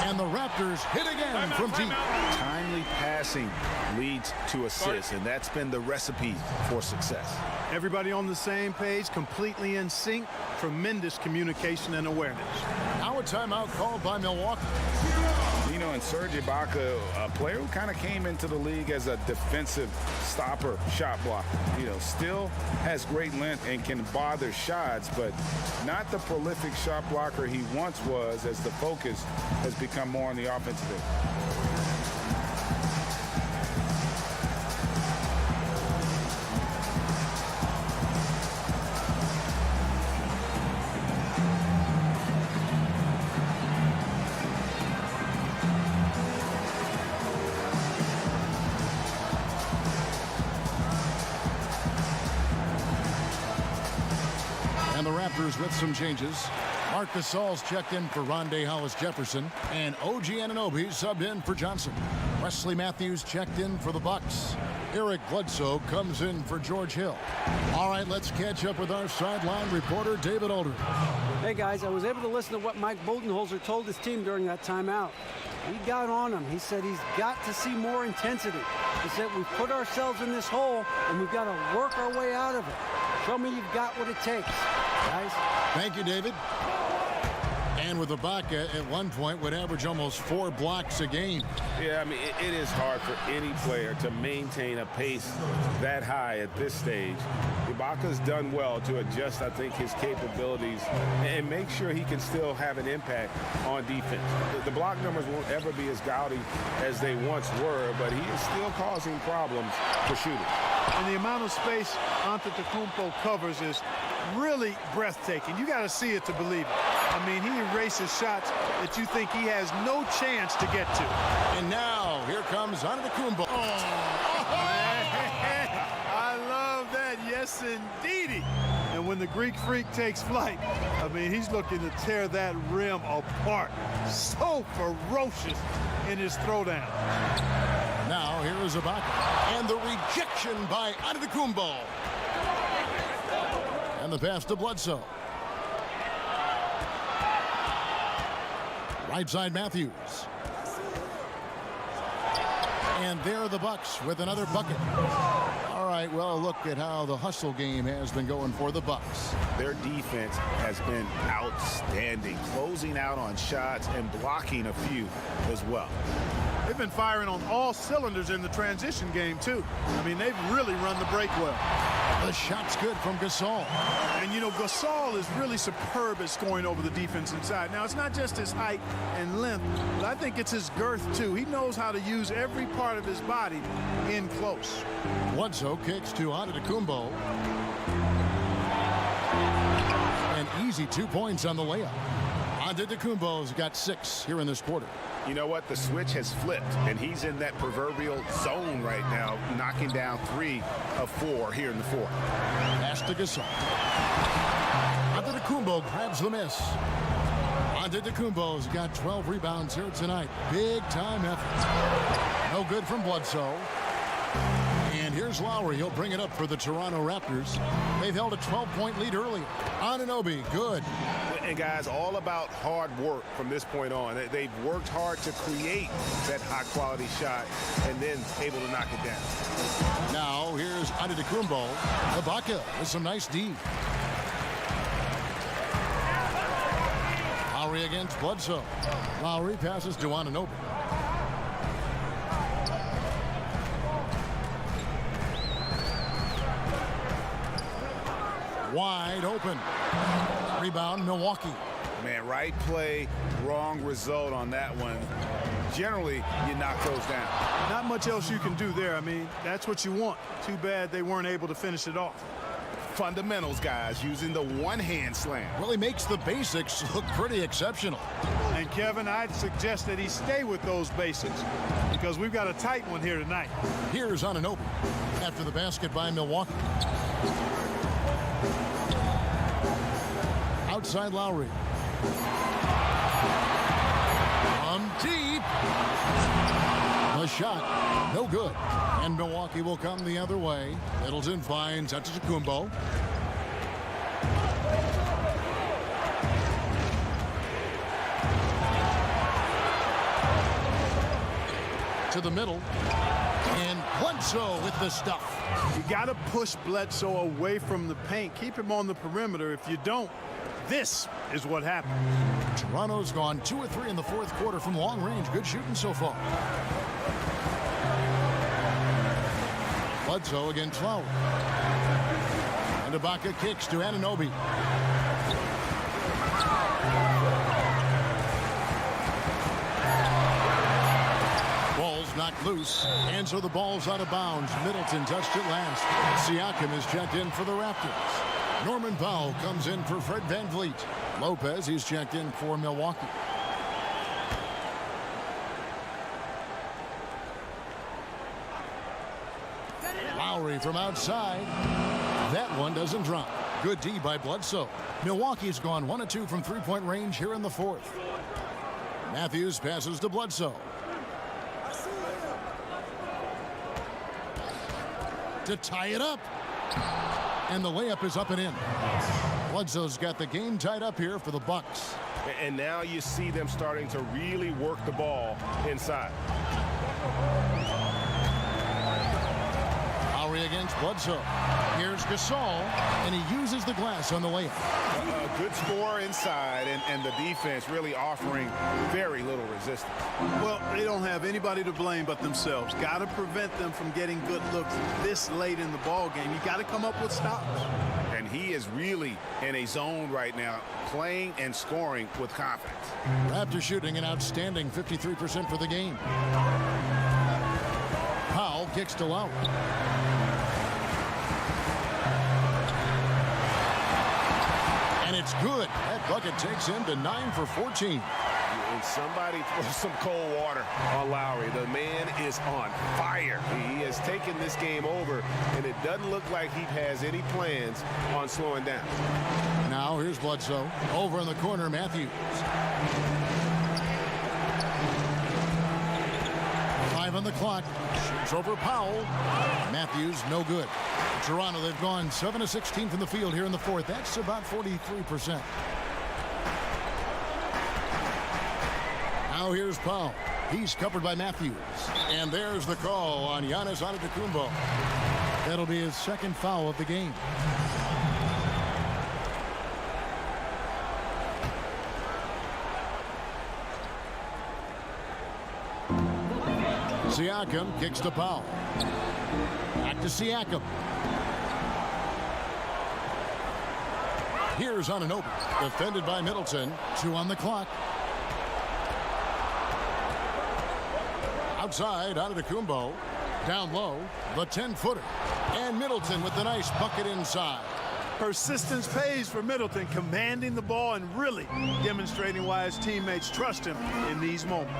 And the Raptors hit again from deep. Timely passing leads to assists, and that's been the recipe for success. Everybody on the same page, completely in sync. Tremendous communication and awareness. Now a timeout called by Milwaukee. And Serge Ibaka, a player who kind of came into the league as a defensive stopper, shot blocker. Still has great length and can bother shots, but not the prolific shot blocker he once was, as the focus has become more on the offensive end. And the Raptors with some changes. Marc Gasol's checked in for Rondé Hollis-Jefferson, and OG Anunoby subbed in for Johnson. Wesley Matthews checked in for the Bucks. Eric Bledsoe comes in for George Hill. All right, let's catch up with our sideline reporter, David Aldridge. Hey, guys, I was able to listen to what Mike Budenholzer told his team during that timeout. He got on him. He said he's got to see more intensity. He said we've put ourselves in this hole, and we've got to work our way out of it. Show me you've got what it takes, guys. Thank you, David. And with Ibaka at one point would average almost 4 blocks a game. Yeah, I mean, it is hard for any player to maintain a pace that high at this stage. Ibaka's done well to adjust, I think, his capabilities and make sure he can still have an impact on defense. The block numbers won't ever be as gaudy as they once were, but he is still causing problems for shooting. And the amount of space Antetokounmpo covers is really breathtaking. You got to see it to believe it. I mean, he erases shots that you think he has no chance to get to. And now, here comes Antetokounmpo. I love that. Yes, indeedy. And when the Greek Freak takes flight, I mean, he's looking to tear that rim apart. So ferocious in his throwdown. Now, here is Ibaka. And the rejection by Antetokounmpo. And the pass to Bledsoe. Right side Matthews. And there are the Bucks with another bucket. All right, well, look at how the hustle game has been going for the Bucks. Their defense has been outstanding, closing out on shots and blocking a few as well. They've been firing on all cylinders in the transition game, too. I mean, they've really run the break well. The shot's good from Gasol. And, Gasol is really superb at scoring over the defense inside. Now, it's not just his height and length, but I think it's his girth, too. He knows how to use every part of his body in close. Bledsoe kicks to Antetokounmpo. An easy 2 points on the layup. Antetokounmpo's got 6 here in this quarter. You know what? The switch has flipped, and he's in that proverbial zone right now, knocking down 3 of 4 here in the fourth. Pass to Gasol. Antetokounmpo grabs the miss. Antetokounmpo's got 12 rebounds here tonight. Big time effort. No good from Bledsoe. And here's Lowry. He'll bring it up for the Toronto Raptors. They've held a 12-point lead earlier. Anunoby, good. And guys, all about hard work from this point on. They've worked hard to create that high-quality shot and then able to knock it down. Now here's Antetokounmpo. Ibaka with some nice D. Lowry against Bledsoe. Lowry passes to Anunoby. Wide open. Rebound, Milwaukee. Man, right play, wrong result on that one. Generally, you knock those down. Not much else you can do there. I mean, that's what you want. Too bad they weren't able to finish it off. Fundamentals, guys, using the one-hand slam. Really makes the basics look pretty exceptional. And, Kevin, I'd suggest that he stay with those basics because we've got a tight one here tonight. Here's Anunoby after the basket by Milwaukee. Outside Lowry. From deep. The shot, no good. And Milwaukee will come the other way. Middleton finds Antetokounmpo. To the middle. And Bledsoe with the stuff. You got to push Bledsoe away from the paint. Keep him on the perimeter. If you don't, this is what happened. Toronto's gone 2 of 3 in the fourth quarter from long range. Good shooting so far. Bledsoe against Lowry. And Ibaka kicks to Anunoby. Ball's knocked loose, and so the ball's out of bounds. Middleton touched it last. Siakam is checked in for the Raptors. Norman Powell comes in for Fred VanVleet. Lopez, he's checked in for Milwaukee. Lowry from outside. That one doesn't drop. Good D by Bledsoe. Milwaukee's gone 1 of 2 from three-point range here in the fourth. Matthews passes to Bledsoe. To tie it up. And the layup is up and in. Bledsoe's got the game tied up here for the Bucks. And now you see them starting to really work the ball inside. Lowry against Bledsoe. Here's Gasol, and he uses the glass on the layup. A good score inside, and the defense really offering very little resistance. Well, they don't have anybody to blame but themselves. Got to prevent them from getting good looks this late in the ball game. You got to come up with stops. And he is really in a zone right now, playing and scoring with confidence. Raptors shooting an outstanding 53% for the game. Powell kicks to Lowry. And it's good. That bucket takes him to 9 for 14. And somebody throw some cold water on Lowry. The man is on fire. He has taken this game over, and it doesn't look like he has any plans on slowing down. Now here's Bledsoe. Over in the corner, Matthews. 5 on the clock. Shoots over Powell. Matthews, no good. Toronto, they've gone 7 of 16 from the field here in the fourth. That's about 43%. Now here's Powell. He's covered by Matthews. And there's the call on Giannis Antetokounmpo. That'll be his second foul of the game. Siakam kicks to Powell. Back to Siakam. Here's Anunoby. Defended by Middleton. 2 on the clock. Outside, Antetokounmpo. Down low, the 10-footer. And Middleton with the nice bucket inside. Persistence pays for Middleton, commanding the ball and really demonstrating why his teammates trust him in these moments.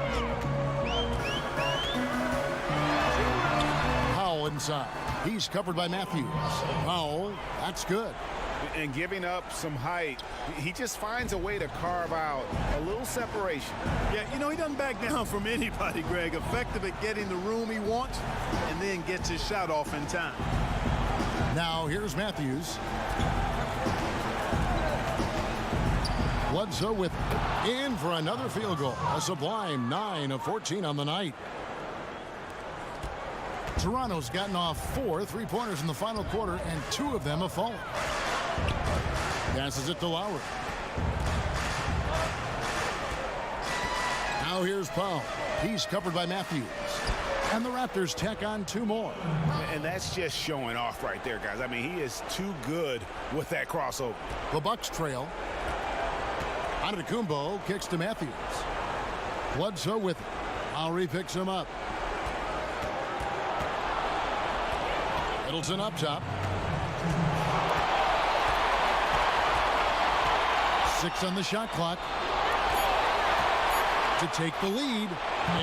Powell inside. He's covered by Matthews. Powell, that's good. And giving up some height, he just finds a way to carve out a little separation. Yeah, you know, he doesn't back down from anybody, Greg. Effective at getting the room he wants and then gets his shot off in time. Now here's Matthews. Bledsoe with in for another field goal. A sublime 9 of 14 on the night. Toronto's gotten off 4 3-pointers in the final quarter, and 2 of them have fallen. Passes it to Lowry. Now here's Powell. He's covered by Matthews. And the Raptors tack on 2 more. And that's just showing off right there, guys. I mean, he is too good with that crossover. The Bucks trail. Antetokounmpo kicks to Matthews. Bledsoe with it. Lowry picks him up. Middleton up top. 6 on the shot clock to take the lead.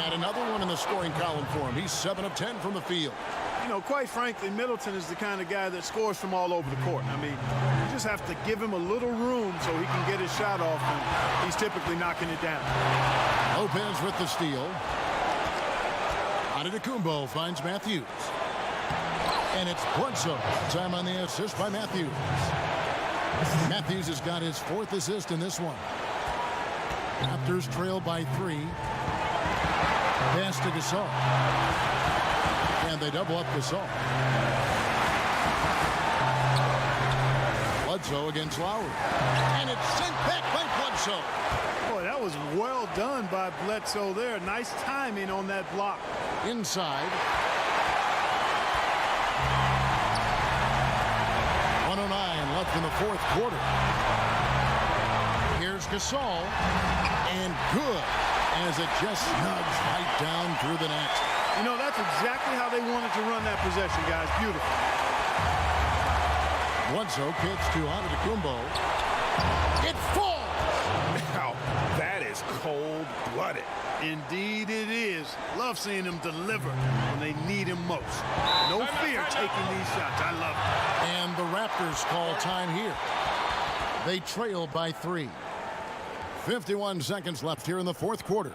And another one in the scoring column for him. He's 7 of 10 from the field. You know, quite frankly, Middleton is the kind of guy that scores from all over the court. I mean, you just have to give him a little room so he can get his shot off, and he's typically knocking it down. Lopez with the steal. Antetokounmpo finds Matthews. And it's Bledsoe. Time on the assist by Matthews. Matthews has got his 4th assist in this one. Raptors trail by 3. Pass to Gasol. And they double up Gasol. Bledsoe against Lowry. And it's sent back by Bledsoe. Boy, that was well done by Bledsoe there. Nice timing on that block. Inside. 109 left in the fourth quarter. Here's Gasol. And good as it just snugs right down through the net. You know, that's exactly how they wanted to run that possession, guys. Beautiful. Bledsoe kicks to Antetokounmpo. It falls! Now, that is cold-blooded. Indeed it is. Love seeing him deliver when they need him most. No fear taking these shots. I love it. And the Raptors call time here. They trail by 3. 51 seconds left here in the fourth quarter.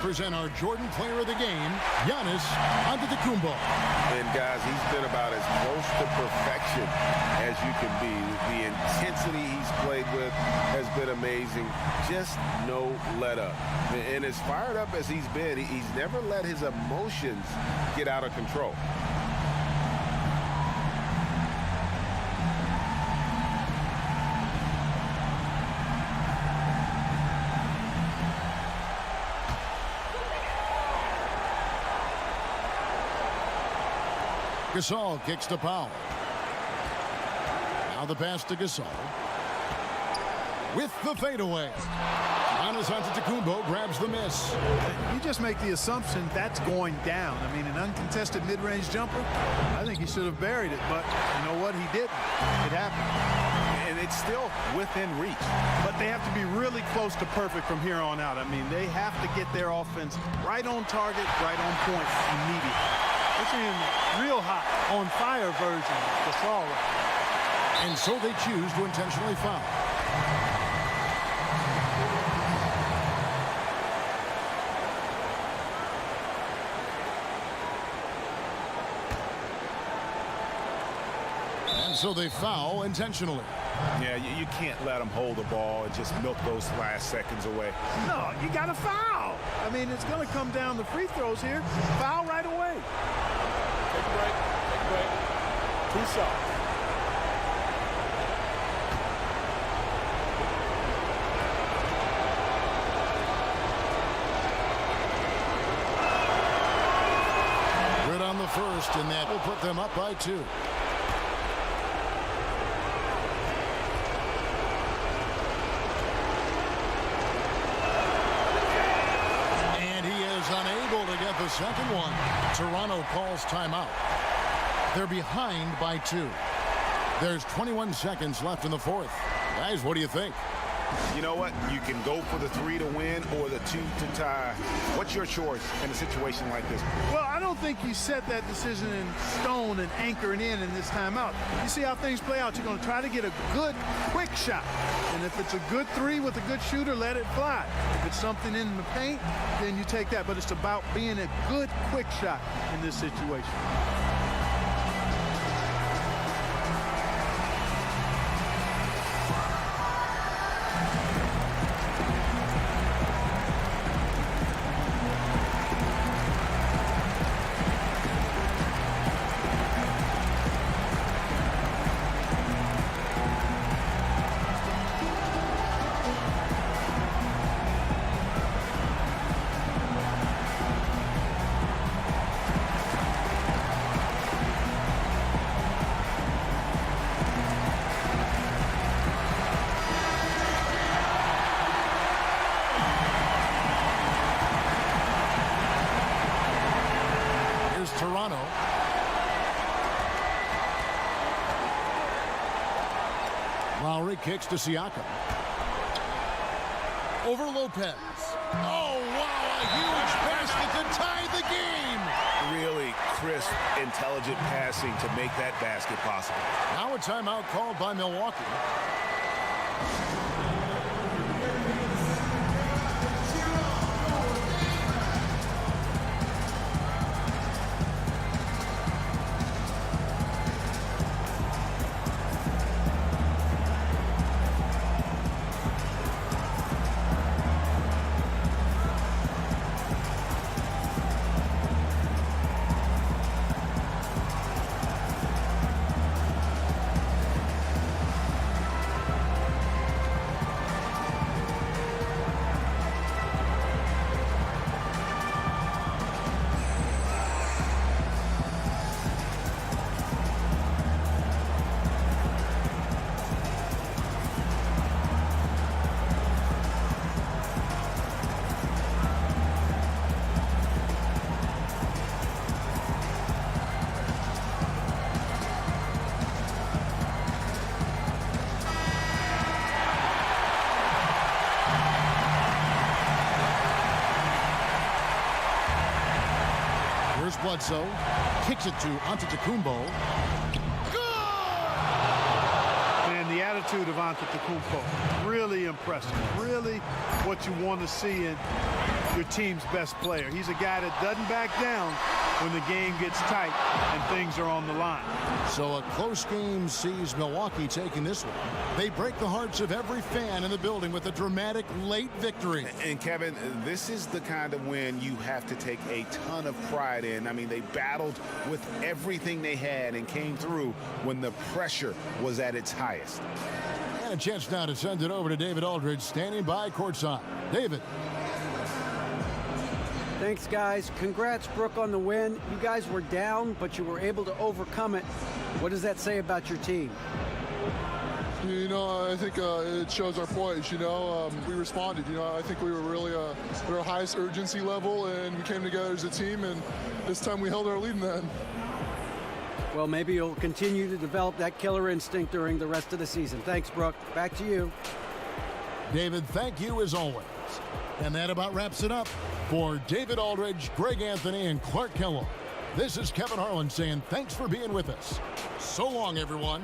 Present our Jordan Player of the Game, Giannis Antetokounmpo. And guys, he's been about as close to perfection as you can be. The intensity he's played with has been amazing. Just no let up. And as fired up as he's been, he's never let his emotions get out of control. Gasol kicks to Powell. Now the pass to Gasol. With the fadeaway. Giannis Antetokounmpo grabs the miss. You just make the assumption that's going down. I mean, an uncontested mid-range jumper, I think he should have buried it, but you know what? He didn't. It happened. And it's still within reach. But they have to be really close to perfect from here on out. I mean, they have to get their offense right on target, right on point immediately. We're seeing real hot, on fire version of Gasol. And so they choose to intentionally foul. And so they foul intentionally. Yeah, you can't let them hold the ball and just milk those last seconds away. No, you got to foul. I mean, it's going to come down to free throws here. Foul right away. Take a break. Take a break. 2 shots. Good on the first, and that will put them up by 2. Unable to get the second one. Toronto calls timeout. They're behind by 2. There's 21 seconds left in the fourth. Guys, what do you think? You know what? You can go for the 3 to win or the 2 to tie. What's your choice in a situation like this? Well, I don't think you set that decision in stone and anchor it in this timeout. You see how things play out. You're going to try to get a good, quick shot. And if it's a good 3 with a good shooter, let it fly. If it's something in the paint, then you take that. But it's about being a good, quick shot in this situation. Lowry kicks to Siakam. Over Lopez. Oh, wow, a huge basket to tie the game. Really crisp, intelligent passing to make that basket possible. Now a timeout called by Milwaukee. Bledsoe kicks it to Antetokounmpo. And the attitude of Antetokounmpo, really impressive. Really what you want to see in your team's best player. He's a guy that doesn't back down when the game gets tight and things are on the line. So a close game sees Milwaukee taking this one. They break the hearts of every fan in the building with a dramatic late victory. And Kevin, this is the kind of win you have to take a ton of pride in. I mean, they battled with everything they had and came through when the pressure was at its highest. And a chance now to send it over to David Aldridge, standing by courtside. David. Thanks, guys. Congrats, Brooke, on the win. You guys were down, but you were able to overcome it. What does that say about your team? You know, I think it shows our poise. You know, we responded. You know, I think we were really at our highest urgency level, and we came together as a team, and this time we held our lead in that. Well, maybe you'll continue to develop that killer instinct during the rest of the season. Thanks, Brooke. Back to you. David, thank you as always. And that about wraps it up. For David Aldridge, Greg Anthony, and Clark Kellogg, this is Kevin Harlan saying thanks for being with us. So long, everyone.